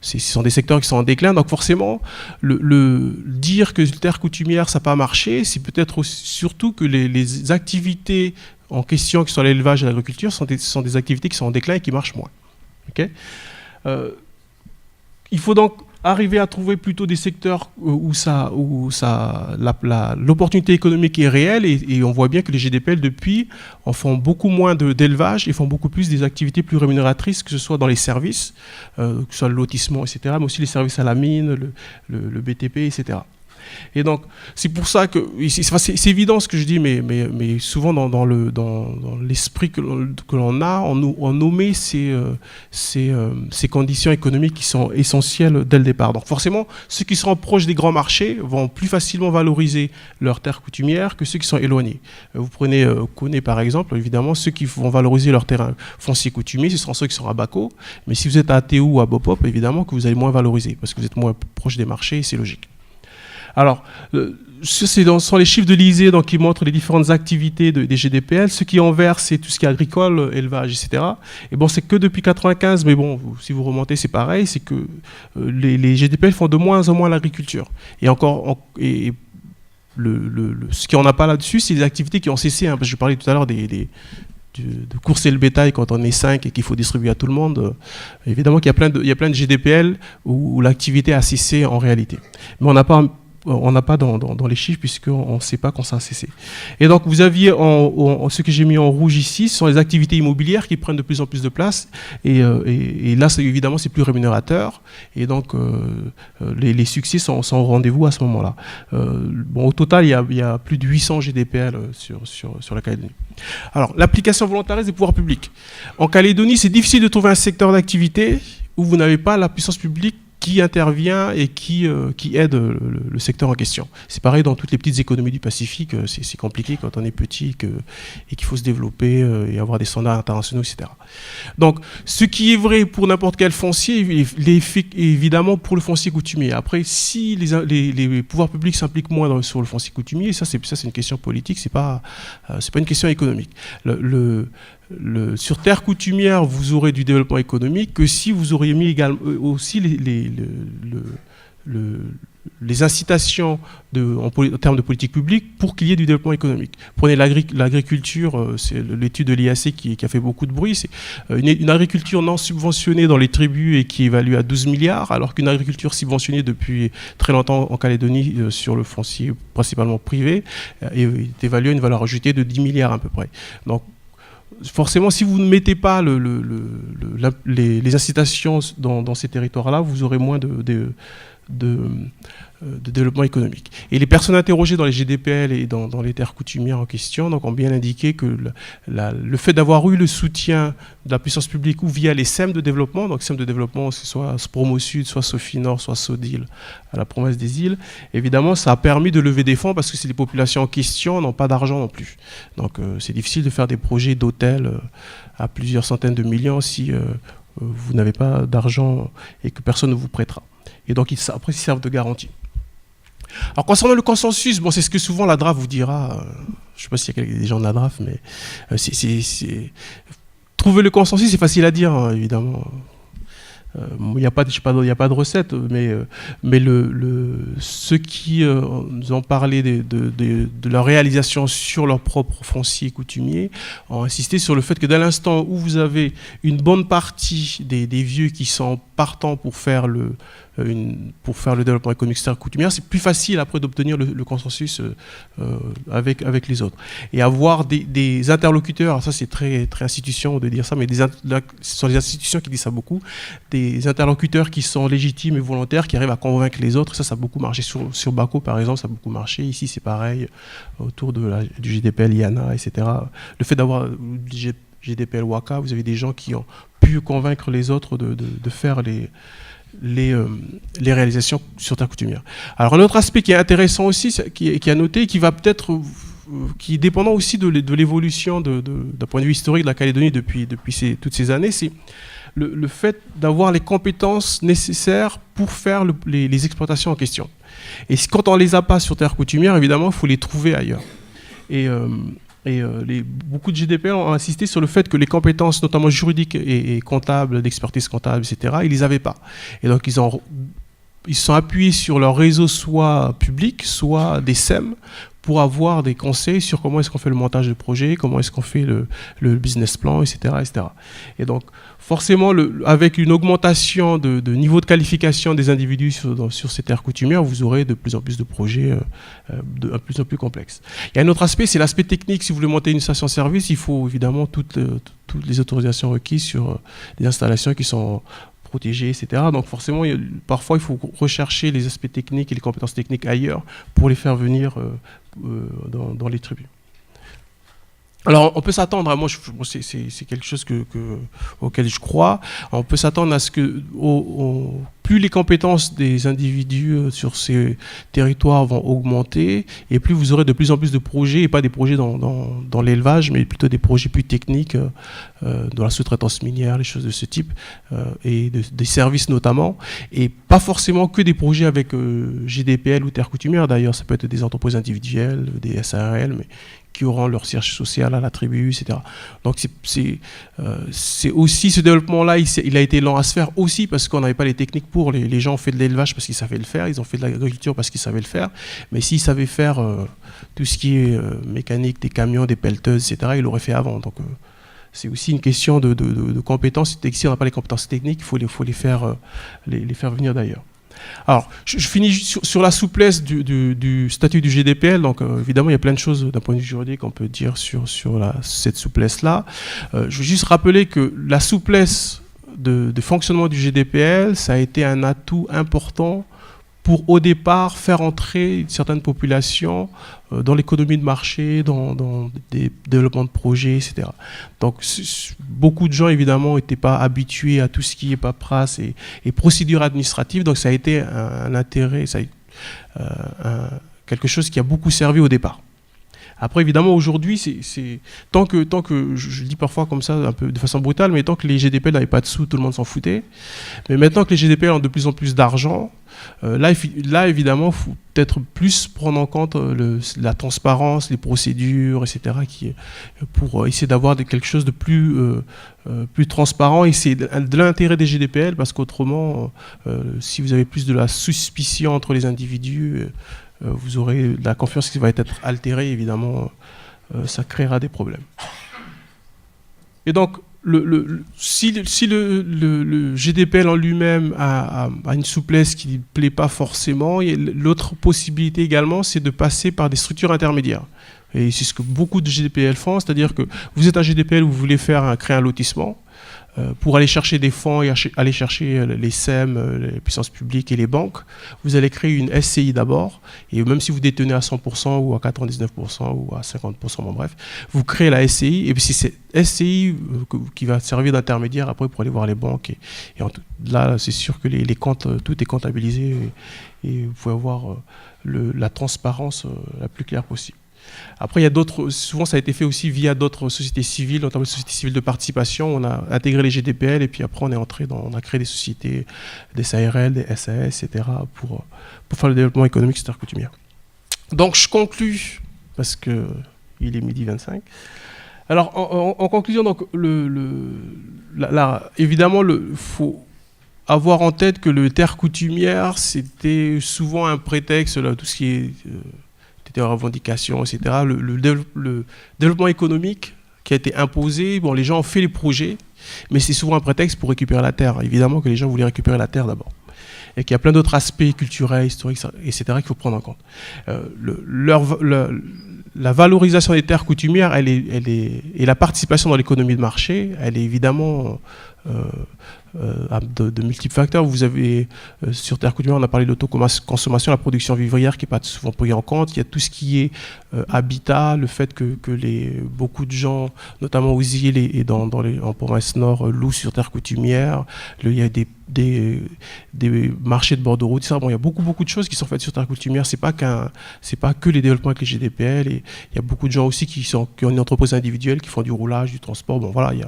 ce sont des secteurs qui sont en déclin, donc forcément, dire que terre coutumière, ça n'a pas marché, c'est peut-être surtout que les activités en question, qui sont l'élevage et l'agriculture, sont des activités qui sont en déclin et qui marchent moins. Okay, il faut donc arriver à trouver plutôt des secteurs où l'opportunité économique est réelle, et on voit bien que les GDPL depuis en font beaucoup moins d'élevage et font beaucoup plus des activités plus rémunératrices, que ce soit dans les services, que ce soit le lotissement, etc., mais aussi les services à la mine, le BTP, etc. Et donc, c'est pour ça que c'est évident ce que je dis, mais souvent dans l'esprit que l'on a, on nommait ces conditions économiques qui sont essentielles dès le départ. Donc forcément, ceux qui sont proches des grands marchés vont plus facilement valoriser leurs terres coutumières que ceux qui sont éloignés. Vous prenez Koné par exemple, évidemment, ceux qui vont valoriser leur terrain foncier coutumier, ce seront ceux qui sont à Bako, mais si vous êtes à Théo ou à Bopop, évidemment que vous allez moins valoriser, parce que vous êtes moins proche des marchés, et c'est logique. Alors, ce sont les chiffres de l'ISEE qui montrent les différentes activités des GDPL. Ce qui est en vert, c'est tout ce qui est agricole, élevage, etc. Et bon, c'est que depuis 1995, mais bon, si vous remontez, c'est pareil, c'est que les GDPL font de moins en moins l'agriculture. Et encore, ce qu'on n'a pas là-dessus, c'est les activités qui ont cessé. Parce que je parlais tout à l'heure de courser le bétail quand on est 5 et qu'il faut distribuer à tout le monde. Évidemment qu'il y a plein de GDPL où l'activité a cessé en réalité. Mais on n'a pas dans les chiffres, puisqu'on ne sait pas quand ça a cessé. Et donc, vous aviez, ce que j'ai mis en rouge ici, ce sont les activités immobilières qui prennent de plus en plus de place. Et là, évidemment, c'est plus rémunérateur. Et donc, les succès sont au rendez-vous à ce moment-là. Au total, il y a plus de 800 GDPL sur la Calédonie. Alors, l'application volontariste des pouvoirs publics. En Calédonie, c'est difficile de trouver un secteur d'activité où vous n'avez pas la puissance publique qui intervient et qui aide le secteur en question. C'est pareil dans toutes les petites économies du Pacifique, c'est compliqué quand on est petit et qu'il faut se développer et avoir des standards internationaux, etc. Donc, ce qui est vrai pour n'importe quel foncier, évidemment pour le foncier coutumier. Après, si les pouvoirs publics s'impliquent moins sur le foncier coutumier, ça c'est une question politique, c'est pas une question économique. Sur terre coutumière, vous aurez du développement économique que si vous auriez mis également aussi les incitations en termes de politique publique pour qu'il y ait du développement économique. Prenez l'agriculture, c'est l'étude de l'IAC qui a fait beaucoup de bruit. C'est une agriculture non subventionnée dans les tribus et qui est évaluée à 12 milliards, alors qu'une agriculture subventionnée depuis très longtemps en Calédonie sur le foncier principalement privé est évaluée à une valeur ajoutée de 10 milliards à peu près. Donc, forcément, si vous ne mettez pas les incitations dans ces territoires-là, vous aurez moins de développement économique. Et les personnes interrogées dans les GDPL et dans les terres coutumières en question donc, ont bien indiqué que le fait d'avoir eu le soutien de la puissance publique ou via les SEM de développement, donc SEM de développement, c'est soit Promo Sud, soit Sophie Nord, soit Sodil à la promesse des îles, évidemment, ça a permis de lever des fonds parce que les populations en question n'ont pas d'argent non plus. Donc, c'est difficile de faire des projets d'hôtels à plusieurs centaines de millions si vous n'avez pas d'argent et que personne ne vous prêtera. Et donc, après, ils servent de garantie. Alors, concernant le consensus, bon, c'est ce que souvent la DRAF vous dira. Je ne sais pas s'il y a des gens de la DRAF, mais trouver le consensus, c'est facile à dire, hein, évidemment. Il n'y a pas de recette, mais ceux qui nous ont parlé de leur réalisation sur leur propre foncier coutumier ont insisté sur le fait que dès l'instant où vous avez une bonne partie des vieux qui sont partants pour faire le développement économique coutumier, c'est plus facile après d'obtenir le consensus avec les autres. Et avoir des interlocuteurs, alors ça c'est très, très institution de dire ça, mais ce sont les institutions qui disent ça beaucoup, des interlocuteurs qui sont légitimes et volontaires, qui arrivent à convaincre les autres. Ça a beaucoup marché sur Baco, par exemple, ça a beaucoup marché. Ici, c'est pareil, autour du GDPL, IANA, etc. Le fait d'avoir du GDPL Waka, vous avez des gens qui ont pu convaincre les autres de faire les réalisations sur terre coutumière. Alors, un autre aspect qui est intéressant aussi, qui est noté, qui va peut-être... qui est dépendant aussi de l'évolution d'un point de vue historique de la Calédonie depuis toutes ces années, c'est le fait d'avoir les compétences nécessaires pour faire les exploitations en question. Et quand on ne les a pas sur terre coutumière, évidemment, il faut les trouver ailleurs. Et beaucoup de GDPR ont insisté sur le fait que les compétences, notamment juridiques et comptables, d'expertise comptable, etc., ils ne les avaient pas. Et donc, ils se sont appuyés sur leur réseau soit public, soit des SEM, pour avoir des conseils sur comment est-ce qu'on fait le montage de projet, comment est-ce qu'on fait le business plan, etc., etc. Et donc, forcément, avec une augmentation de niveau de qualification des individus sur ces terres coutumières, vous aurez de plus en plus de projets de plus en plus complexes. Il y a un autre aspect, c'est l'aspect technique. Si vous voulez monter une station-service, il faut évidemment toutes les autorisations requises sur des installations qui sont protégées, etc. Donc forcément, parfois, il faut rechercher les aspects techniques et les compétences techniques ailleurs pour les faire venir dans les tribus. Alors, on peut s'attendre, moi, c'est quelque chose auquel je crois, on peut s'attendre à ce que plus les compétences des individus sur ces territoires vont augmenter, et plus vous aurez de plus en plus de projets, et pas des projets dans l'élevage, mais plutôt des projets plus techniques, dans la sous-traitance minière, les choses de ce type, et des services notamment, et pas forcément que des projets avec GDPL ou terre coutumière, d'ailleurs, ça peut être des entreprises individuelles, des SARL, mais qui auront leur siège social à la tribu, etc. Donc c'est aussi ce développement-là, il a été lent à se faire aussi parce qu'on n'avait pas les techniques pour. Les gens ont fait de l'élevage parce qu'ils savaient le faire, ils ont fait de l'agriculture parce qu'ils savaient le faire, mais s'ils savaient faire tout ce qui est mécanique, des camions, des pelleteuses, etc., ils l'auraient fait avant. Donc c'est aussi une question de compétences. Si on n'a pas les compétences techniques, il faut les faire venir d'ailleurs. Alors, je finis sur la souplesse du statut du GDPL. Donc, évidemment, il y a plein de choses d'un point de vue juridique qu'on peut dire sur cette souplesse-là. Je veux juste rappeler que la souplesse de fonctionnement du GDPL, ça a été un atout important pour, au départ, faire entrer certaines populations dans l'économie de marché, dans des développements de projets, etc. Donc, beaucoup de gens, évidemment, n'étaient pas habitués à tout ce qui est paperasse et procédures administratives. Donc, ça a été un intérêt, quelque chose qui a beaucoup servi au départ. Après, évidemment, aujourd'hui, tant que je le dis parfois comme ça, un peu de façon brutale, mais tant que les GDPL n'avaient pas de sous, tout le monde s'en foutait. Mais maintenant que les GDPL ont de plus en plus d'argent, là, évidemment, il faut peut-être plus prendre en compte la transparence, les procédures, etc., pour essayer d'avoir quelque chose de plus transparent. Et c'est de l'intérêt des GDPL, parce qu'autrement, si vous avez plus de la suspicion entre les individus, vous aurez la confiance qui va être altérée, évidemment, ça créera des problèmes. Et donc, si le GDPL en lui-même a une souplesse qui ne plaît pas forcément, l'autre possibilité également, c'est de passer par des structures intermédiaires. Et c'est ce que beaucoup de GDPL font, c'est-à-dire que vous êtes un GDPL, vous voulez créer un lotissement, pour aller chercher des fonds et aller chercher les SEM, les puissances publiques et les banques, vous allez créer une SCI d'abord, et même si vous détenez à 100% ou à 99% ou à 50%, bon bref, vous créez la SCI, et puis c'est cette SCI qui va servir d'intermédiaire après pour aller voir les banques, là c'est sûr que les comptes, tout est comptabilisé, et vous pouvez avoir la transparence la plus claire possible. Après, il y a d'autres, souvent ça a été fait aussi via d'autres sociétés civiles, notamment les sociétés civiles de participation. On a intégré les GDPL et puis après on a créé des sociétés, des SARL, des SAS, etc. pour faire le développement économique secteur coutumier. Donc je conclus, parce qu'il est 12h25. Alors en conclusion, donc, évidemment, il faut avoir en tête que le terre coutumière, c'était souvent un prétexte, là, tout ce qui est... des revendications, etc. Le développement économique qui a été imposé, bon, les gens ont fait les projets, mais c'est souvent un prétexte pour récupérer la terre. Évidemment que les gens voulaient récupérer la terre d'abord. Et qu'il y a plein d'autres aspects culturels, historiques, etc. qu'il faut prendre en compte. La valorisation des terres coutumières, et la participation dans l'économie de marché, elle est évidemment... de multiples facteurs. Vous avez sur terre coutumière, on a parlé de l'autoconsommation, la production vivrière qui n'est pas souvent prise en compte. Il y a tout ce qui est habitat, le fait que beaucoup de gens, notamment aux îles et en province nord, louent sur terre coutumière. Il y a des marchés de bord de route. Bon, il y a beaucoup de choses qui sont faites sur terre coutumière. C'est pas que les développements avec les GDPL. Et il y a beaucoup de gens aussi qui ont une entreprise individuelle, qui font du roulage, du transport. Bon, voilà, il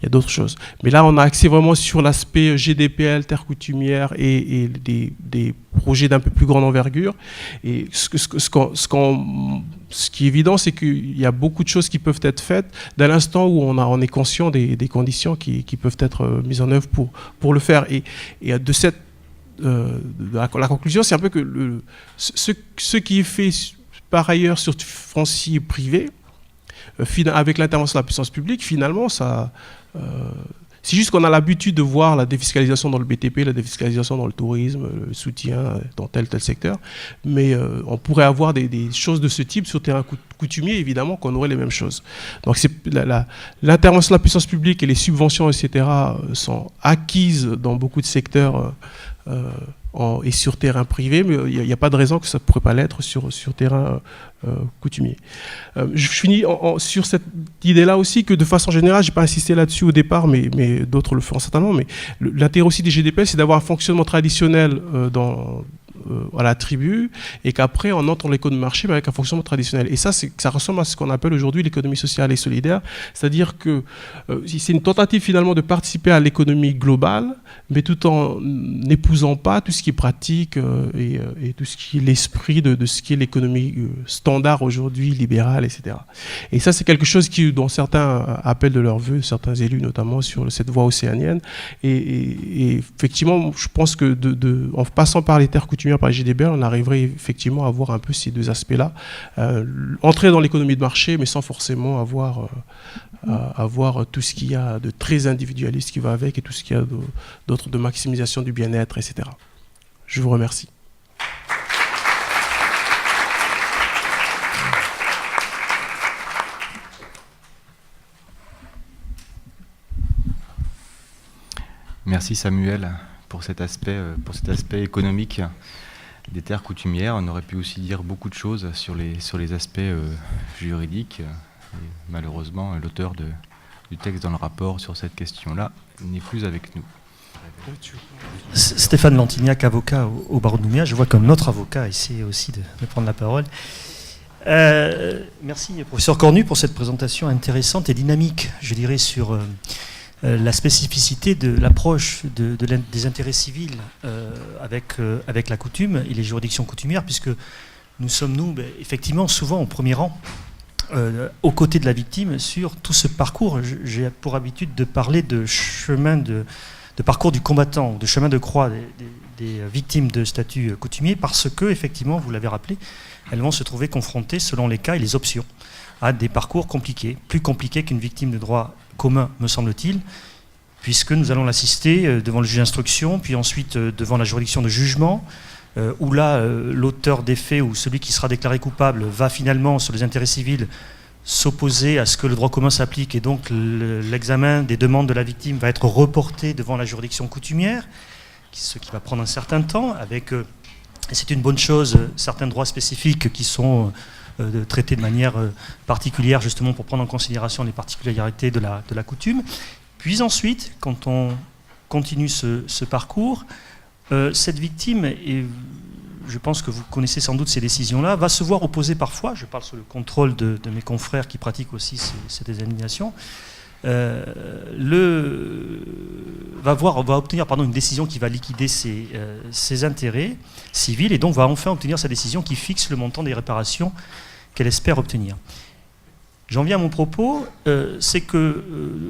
y a d'autres choses. Mais là, on a axé vraiment sur l'aspect GDPL, terre coutumière et des projets d'un peu plus grande envergure. Et ce qui est évident, c'est qu'il y a beaucoup de choses qui peuvent être faites dès l'instant où on est conscient des conditions qui peuvent être mises en œuvre pour le faire. Et de la conclusion, c'est un peu que ce qui est fait par ailleurs sur foncier privé, avec l'intervention de la puissance publique, finalement, c'est juste qu'on a l'habitude de voir la défiscalisation dans le BTP, la défiscalisation dans le tourisme, le soutien dans tel secteur. Mais on pourrait avoir des choses de ce type sur terrain coutumier, évidemment, qu'on aurait les mêmes choses. Donc l'intervention de la puissance publique et les subventions, etc., sont acquises dans beaucoup de secteurs et sur terrain privé, mais il n'y a pas de raison que ça ne pourrait pas l'être sur terrain coutumier. Je finis sur cette idée-là aussi, que de façon générale, je n'ai pas insisté là-dessus au départ, mais d'autres le feront certainement, mais l'intérêt aussi des GDPL, c'est d'avoir un fonctionnement traditionnel à la tribu, et qu'après on entre dans l'économie de marché, mais avec un fonctionnement traditionnel. Et ça ressemble à ce qu'on appelle aujourd'hui l'économie sociale et solidaire, c'est-à-dire que c'est une tentative finalement de participer à l'économie globale, mais tout en n'épousant pas tout ce qui est pratique et tout ce qui est l'esprit de ce qui est l'économie standard aujourd'hui, libérale, etc. Et ça, c'est quelque chose dont certains appellent de leur vœu, certains élus notamment sur cette voie océanienne. Et effectivement, je pense que en passant par les terres coutumières, par les GDPL, on arriverait effectivement à avoir un peu ces deux aspects-là. Entrer dans l'économie de marché, mais sans forcément avoir tout ce qu'il y a de très individualiste qui va avec et tout ce qu'il y a d'autres de maximisation du bien-être, etc. Je vous remercie. Merci Samuel pour cet aspect économique des terres coutumières. On aurait pu aussi dire beaucoup de choses sur les aspects juridiques. Et malheureusement, l'auteur du texte dans le rapport sur cette question-là n'est plus avec nous. Stéphane Lantignac, avocat au barreau de Nouméa. Je vois comme notre avocat essayer aussi de prendre la parole. Merci, professeur Cornu, pour cette présentation intéressante et dynamique, je dirais, sur la spécificité de l'approche des intérêts civils avec la coutume et les juridictions coutumières, puisque nous sommes, effectivement, souvent au premier rang, aux côtés de la victime, sur tout ce parcours. J'ai pour habitude de parler de chemin de parcours du combattant, de chemin de croix des victimes de statut coutumier, parce que, effectivement, vous l'avez rappelé, elles vont se trouver confrontées, selon les cas et les options, à des parcours compliqués, plus compliqués qu'une victime de droit commun, me semble-t-il, puisque nous allons l'assister devant le juge d'instruction, puis ensuite devant la juridiction de jugement, où là, l'auteur des faits ou celui qui sera déclaré coupable va finalement, sur les intérêts civils, s'opposer à ce que le droit commun s'applique, et donc l'examen des demandes de la victime va être reporté devant la juridiction coutumière, ce qui va prendre un certain temps, avec, et c'est une bonne chose, certains droits spécifiques qui sont traités de manière particulière, justement pour prendre en considération les particularités de la coutume. Puis ensuite, quand on continue ce parcours, cette victime, et je pense que vous connaissez sans doute ces décisions-là, va se voir opposer parfois, je parle sous le contrôle de mes confrères qui pratiquent aussi cette examination, va obtenir une décision qui va liquider ses intérêts civils, et donc va enfin obtenir sa décision qui fixe le montant des réparations qu'elle espère obtenir. J'en viens à mon propos, c'est que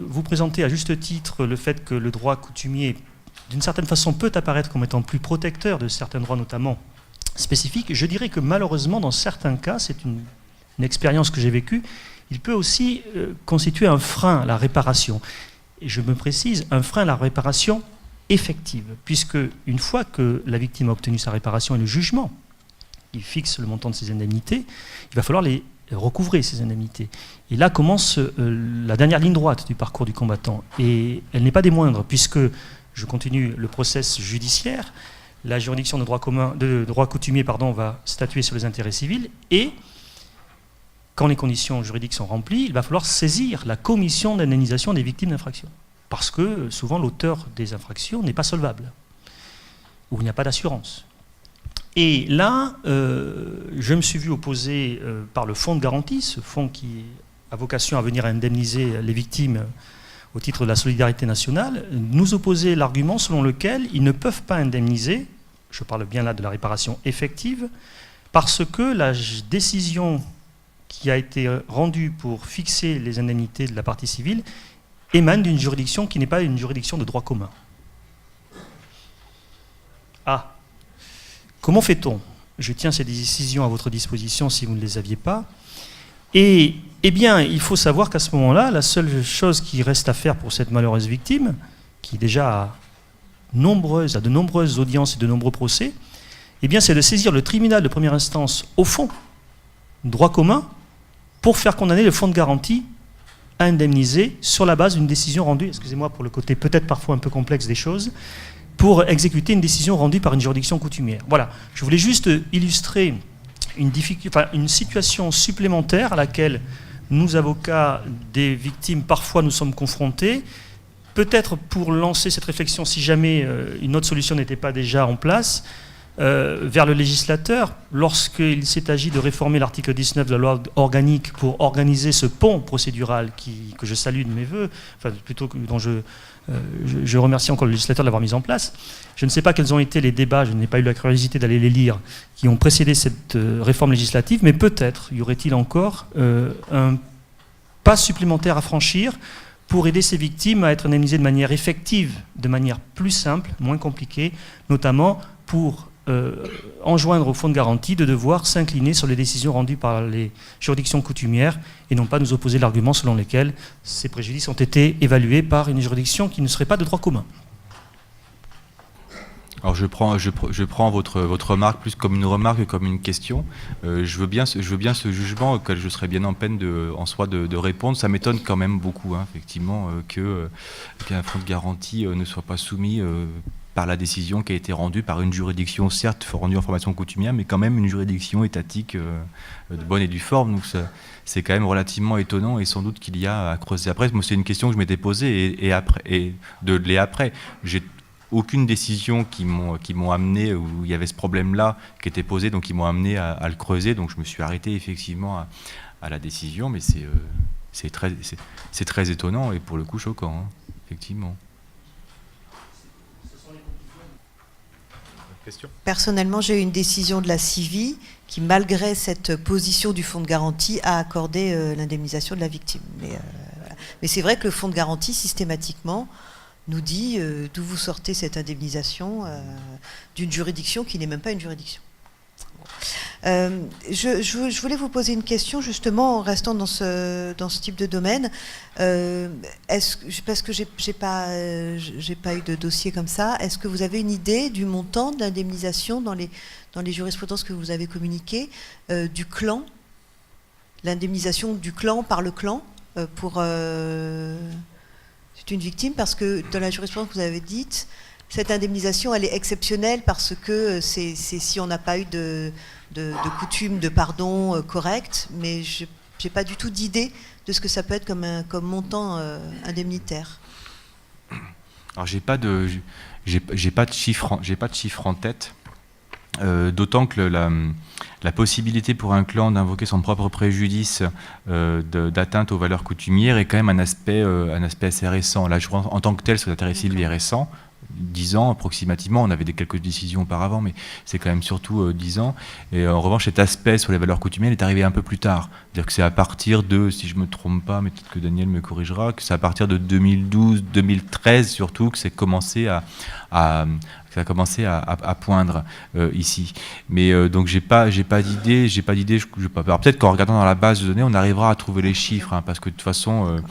vous présentez à juste titre le fait que le droit coutumier, d'une certaine façon, peut apparaître comme étant plus protecteur de certains droits, notamment spécifiques. Je dirais que malheureusement, dans certains cas, c'est une expérience que j'ai vécue, il peut aussi constituer un frein à la réparation. Et je me précise, un frein à la réparation effective, puisque une fois que la victime a obtenu sa réparation et le jugement, il fixe le montant de ses indemnités, il va falloir les recouvrer, ces indemnités. Et là commence la dernière ligne droite du parcours du combattant. Et elle n'est pas des moindres, puisque, je continue le process judiciaire, la juridiction de droit coutumier va statuer sur les intérêts civils, et quand les conditions juridiques sont remplies, il va falloir saisir la commission d'indemnisation des victimes d'infractions. Parce que souvent l'auteur des infractions n'est pas solvable, ou il n'y a pas d'assurance. Et là, je me suis vu opposé par le fonds de garantie, ce fonds qui a vocation à venir indemniser les victimes au titre de la solidarité nationale, nous opposer l'argument selon lequel ils ne peuvent pas indemniser, je parle bien là de la réparation effective, parce que la décision qui a été rendue pour fixer les indemnités de la partie civile émane d'une juridiction qui n'est pas une juridiction de droit commun. Ah, comment fait-on? Je tiens ces décisions à votre disposition si vous ne les aviez pas. Et eh bien, il faut savoir qu'à ce moment-là, la seule chose qui reste à faire pour cette malheureuse victime, qui déjà a de nombreuses audiences et de nombreux procès, eh bien, c'est de saisir le tribunal de première instance au fond, droit commun, pour faire condamner le fonds de garantie à indemniser sur la base d'une décision rendue, excusez-moi pour le côté peut-être parfois un peu complexe des choses, pour exécuter une décision rendue par une juridiction coutumière. Voilà, je voulais juste illustrer une situation supplémentaire à laquelle nous, avocats des victimes, parfois nous sommes confrontés, peut-être pour lancer cette réflexion, si jamais une autre solution n'était pas déjà en place, vers le législateur, lorsqu'il s'est agi de réformer l'article 19 de la loi organique pour organiser ce pont procédural que je salue de mes voeux, dont je remercie encore le législateur de l'avoir mis en place. Je ne sais pas quels ont été les débats, je n'ai pas eu la curiosité d'aller les lire, qui ont précédé cette réforme législative, mais peut-être y aurait-il encore un pas supplémentaire à franchir pour aider ces victimes à être indemnisées de manière effective, de manière plus simple, moins compliquée, notamment pour enjoindre au fonds de garantie de devoir s'incliner sur les décisions rendues par les juridictions coutumières et non pas nous opposer l'argument selon lequel ces préjudices ont été évalués par une juridiction qui ne serait pas de droit commun. Alors je prends votre remarque plus comme une remarque que comme une question. Je veux bien ce jugement auquel je serais bien en peine de répondre. Ça m'étonne quand même beaucoup, hein, effectivement, qu'un fonds de garantie ne soit pas soumis par la décision qui a été rendue par une juridiction, certes rendue en formation coutumière, mais quand même une juridiction étatique de bonne et due forme. Donc c'est quand même relativement étonnant et sans doute qu'il y a à creuser. Après, moi, c'est une question que je m'étais posée et après. J'ai aucune décision qui m'ont amené, où il y avait ce problème-là qui était posé, donc qui m'ont amené à le creuser. Donc je me suis arrêté effectivement à la décision, mais c'est très étonnant et pour le coup choquant, hein, effectivement. Question ? Personnellement, j'ai eu une décision de la CIVI qui, malgré cette position du fonds de garantie, a accordé l'indemnisation de la victime. Mais c'est vrai que le fonds de garantie, systématiquement, nous dit d'où vous sortez cette indemnisation d'une juridiction qui n'est même pas une juridiction. Je voulais vous poser une question, justement, en restant dans ce type de domaine. Parce que j'ai pas eu de dossier comme ça, est-ce que vous avez une idée du montant de l'indemnisation dans les jurisprudences que vous avez communiquées, du clan, l'indemnisation du clan par le clan pour c'est une victime, parce que dans la jurisprudence que vous avez dite, cette indemnisation, elle est exceptionnelle parce que c'est si on n'a pas eu de coutume de pardon correcte, mais je n'ai pas du tout d'idée de ce que ça peut être comme montant indemnitaire. Alors j'ai pas de chiffre en tête. D'autant que la possibilité pour un clan d'invoquer son propre préjudice d'atteinte aux valeurs coutumières est quand même un aspect assez récent. Là, en tant que tel, ce intérêt civil est récent, 10 ans approximativement. On avait quelques décisions auparavant, mais c'est quand même surtout 10 ans. Et en revanche, cet aspect sur les valeurs coutumières est arrivé un peu plus tard. C'est-à-dire que c'est à partir de, si je ne me trompe pas, mais peut-être que Daniel me corrigera, que c'est à partir de 2012, 2013 surtout, que c'est commencé à poindre ici. Mais donc j'ai pas d'idée. Alors peut-être qu'en regardant dans la base de données, on arrivera à trouver les chiffres, hein, parce que de toute façon,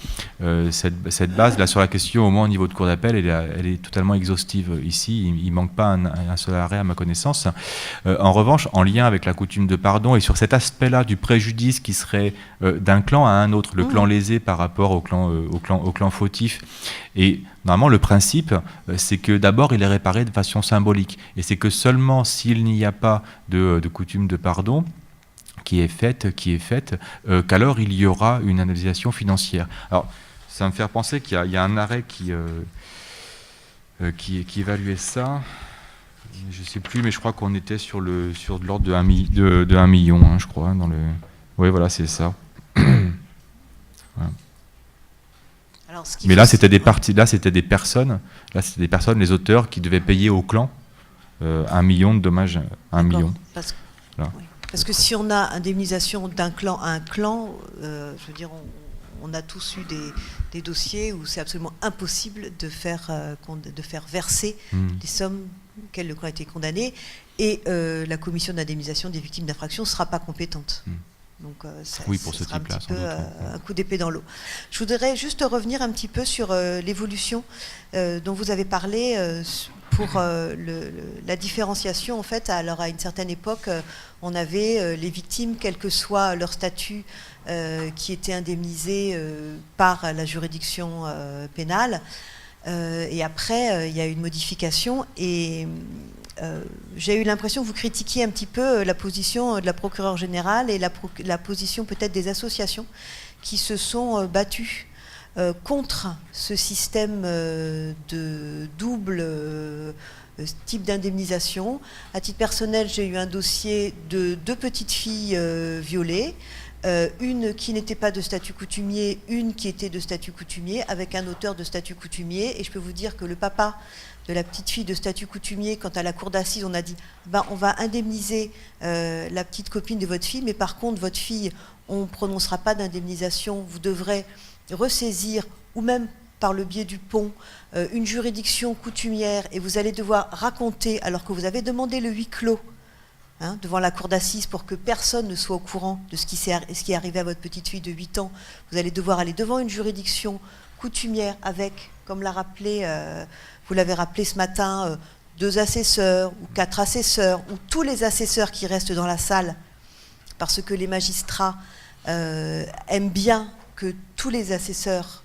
cette base là sur la question, au moins au niveau de cour d'appel, elle est totalement exhaustive ici. Il manque pas un seul arrêt à ma connaissance. En revanche, en lien avec la coutume de pardon et sur cet aspect-là du préjudice qui serait d'un clan à un autre, le clan lésé par rapport au clan fautif. Et normalement, le principe, c'est que d'abord, il est réparé de façon symbolique. Et c'est que seulement s'il n'y a pas de coutume de pardon qui est faite, qu'alors il y aura une indemnisation financière. Alors, ça me fait penser qu'il y a un arrêt qui évaluait ça. Je ne sais plus, mais je crois qu'on était sur de l'ordre de 1 million, hein, je crois. Hein, oui, voilà, c'est ça. Voilà. Alors, mais là, c'était des personnes, les auteurs, qui devaient payer au clan 1 million de dommages, 1 million. Parce que si on a indemnisation d'un clan à un clan, je veux dire, on a tous eu des dossiers où c'est absolument impossible de faire verser les sommes auxquelles le clan a été condamné, et la commission d'indemnisation des victimes d'infractions ne sera pas compétente. Donc oui, pour ce sera type-là, un petit peu un coup d'épée dans l'eau. Je voudrais juste revenir un petit peu sur l'évolution dont vous avez parlé pour la différenciation. En fait, alors à une certaine époque, on avait les victimes, quel que soit leur statut, qui étaient indemnisés par la juridiction pénale. Et après, il y a eu une modification et j'ai eu l'impression que vous critiquiez un petit peu la position de la procureure générale et la position peut-être des associations qui se sont battues contre ce système de double type d'indemnisation. À titre personnel, j'ai eu un dossier de 2 petites filles violées, une qui n'était pas de statut coutumier, une qui était de statut coutumier, avec un auteur de statut coutumier. Et je peux vous dire que le papa de la petite fille de statut coutumier, quand à la cour d'assises on a dit on va indemniser la petite copine de votre fille, mais par contre votre fille, on ne prononcera pas d'indemnisation, vous devrez ressaisir, ou même par le biais du pont, une juridiction coutumière, et vous allez devoir raconter, alors que vous avez demandé le huis clos devant la cour d'assises pour que personne ne soit au courant de ce qui est arrivé à votre petite fille de 8 ans, vous allez devoir aller devant une juridiction coutumière avec, comme l'a rappelé, vous l'avez rappelé ce matin, 2 assesseurs ou 4 assesseurs, ou tous les assesseurs qui restent dans la salle, parce que les magistrats aiment bien que tous les assesseurs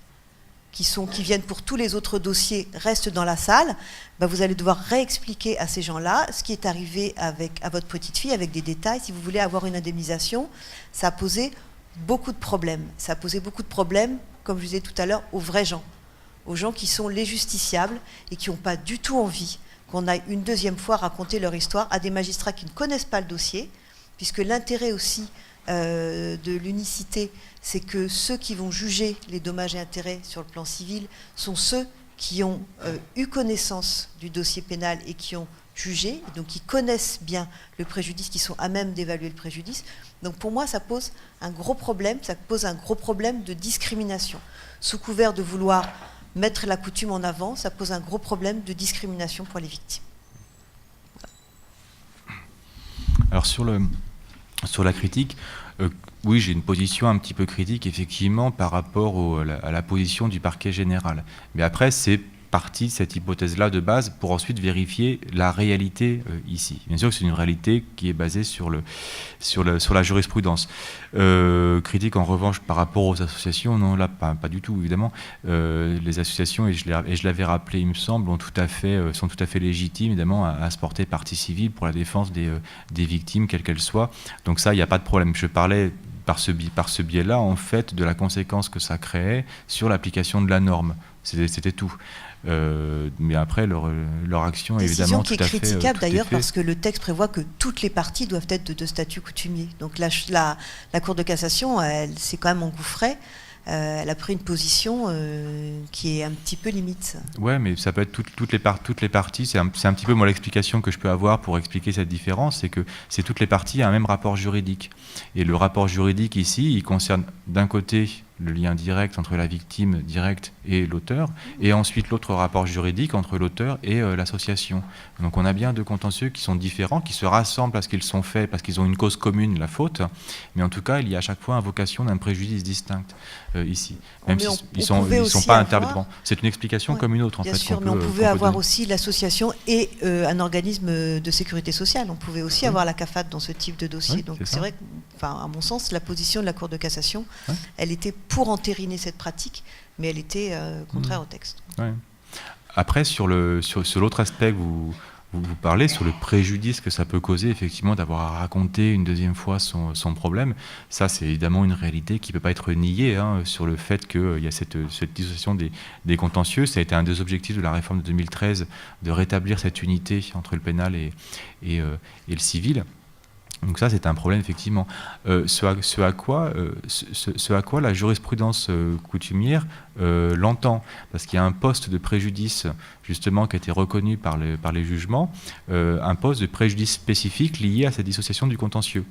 qui viennent pour tous les autres dossiers restent dans la salle. Vous allez devoir réexpliquer à ces gens-là ce qui est arrivé à votre petite fille, avec des détails. Si vous voulez avoir une indemnisation, ça a posé beaucoup de problèmes. Ça a posé beaucoup de problèmes, comme je disais tout à l'heure, aux vrais gens. aux gens qui sont les justiciables et qui n'ont pas du tout envie qu'on aille une deuxième fois raconter leur histoire à des magistrats qui ne connaissent pas le dossier, puisque l'intérêt aussi de l'unicité, c'est que ceux qui vont juger les dommages et intérêts sur le plan civil sont ceux qui ont eu connaissance du dossier pénal et qui ont jugé, donc qui connaissent bien le préjudice, qui sont à même d'évaluer le préjudice. Donc pour moi, ça pose un gros problème de discrimination. Sous couvert de vouloir mettre la coutume en avant, ça pose un gros problème de discrimination pour les victimes. Alors sur la critique, oui, j'ai une position un petit peu critique, effectivement, par rapport à la position du parquet général. Mais après, c'est partie de cette hypothèse-là de base pour ensuite vérifier la réalité ici. Bien sûr que c'est une réalité qui est basée sur la jurisprudence. Critique en revanche par rapport aux associations, non, là pas du tout évidemment. Les associations, et je l'avais rappelé il me semble, sont tout à fait légitimes évidemment à se porter partie civile pour la défense des victimes quelles qu'elles soient. Donc ça, il n'y a pas de problème. Je parlais par ce biais-là en fait de la conséquence que ça créait sur l'application de la norme. C'était tout. Mais après, leur action est évidemment tout à fait... Décision qui est critiquable d'ailleurs parce que le texte prévoit que toutes les parties doivent être de statut coutumier. Donc la Cour de cassation, elle s'est quand même engouffrée. Elle a pris une position qui est un petit peu limite. Ouais, mais ça peut être toutes les parties. C'est un petit peu moi l'explication que je peux avoir pour expliquer cette différence, c'est que c'est toutes les parties à un même rapport juridique. Et le rapport juridique ici, il concerne d'un côté le lien direct entre la victime directe et l'auteur, et ensuite l'autre rapport juridique entre l'auteur et l'association. Donc on a bien deux contentieux qui sont différents, qui se rassemblent parce qu'ils sont faits, parce qu'ils ont une cause commune, la faute, mais en tout cas il y a à chaque fois invocation d'un préjudice distinct ici, même s'ils ne sont pas interdépendants. C'est une explication comme une autre en fait. Bien sûr, mais on pouvait avoir aussi l'association et un organisme de sécurité sociale. On pouvait aussi avoir la CAFAT dans ce type de dossier. Donc c'est vrai que, à mon sens, la position de la Cour de cassation, elle était pour entériner cette pratique, mais elle était contraire au texte. Ouais. Après, sur l'autre aspect que vous parlez, sur le préjudice que ça peut causer, effectivement, d'avoir à raconter une deuxième fois son problème, ça, c'est évidemment une réalité qui ne peut pas être niée, sur le fait qu'il y a cette dissociation des contentieux. Ça a été un des objectifs de la réforme de 2013, de rétablir cette unité entre le pénal et le civil. Donc ça, c'est un problème, effectivement. Ce à quoi la jurisprudence coutumière l'entend, parce qu'il y a un poste de préjudice, justement, qui a été reconnu par les jugements, un poste de préjudice spécifique lié à cette dissociation du contentieux.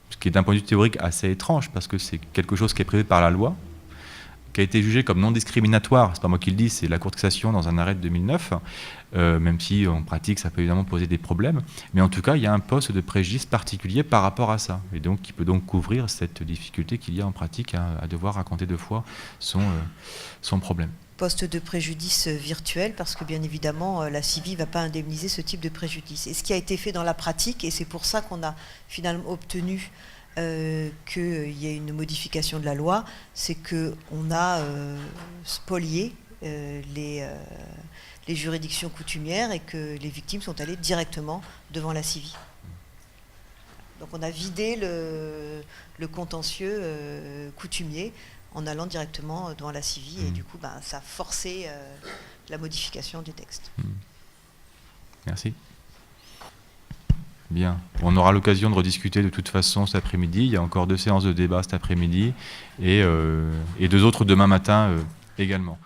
Ce qui est d'un point de vue théorique assez étrange, parce que c'est quelque chose qui est prévu par la loi, qui a été jugé comme non discriminatoire, c'est pas moi qui le dis, c'est la Cour de cassation dans un arrêt de 2009, même si en pratique ça peut évidemment poser des problèmes, mais en tout cas il y a un poste de préjudice particulier par rapport à ça, et donc qui peut donc couvrir cette difficulté qu'il y a en pratique à devoir raconter deux fois son problème. Poste de préjudice virtuel, parce que bien évidemment la CIVI ne va pas indemniser ce type de préjudice. Et ce qui a été fait dans la pratique, et c'est pour ça qu'on a finalement obtenu qu'il y ait une modification de la loi, c'est qu'on a spolié les juridictions coutumières et que les victimes sont allées directement devant la CIVI. Donc on a vidé le contentieux coutumier en allant directement devant la CIVI et du coup ça a forcé la modification du texte. Merci. Bien. On aura l'occasion de rediscuter de toute façon cet après-midi. Il y a encore 2 séances de débat cet après-midi et 2 autres demain matin également.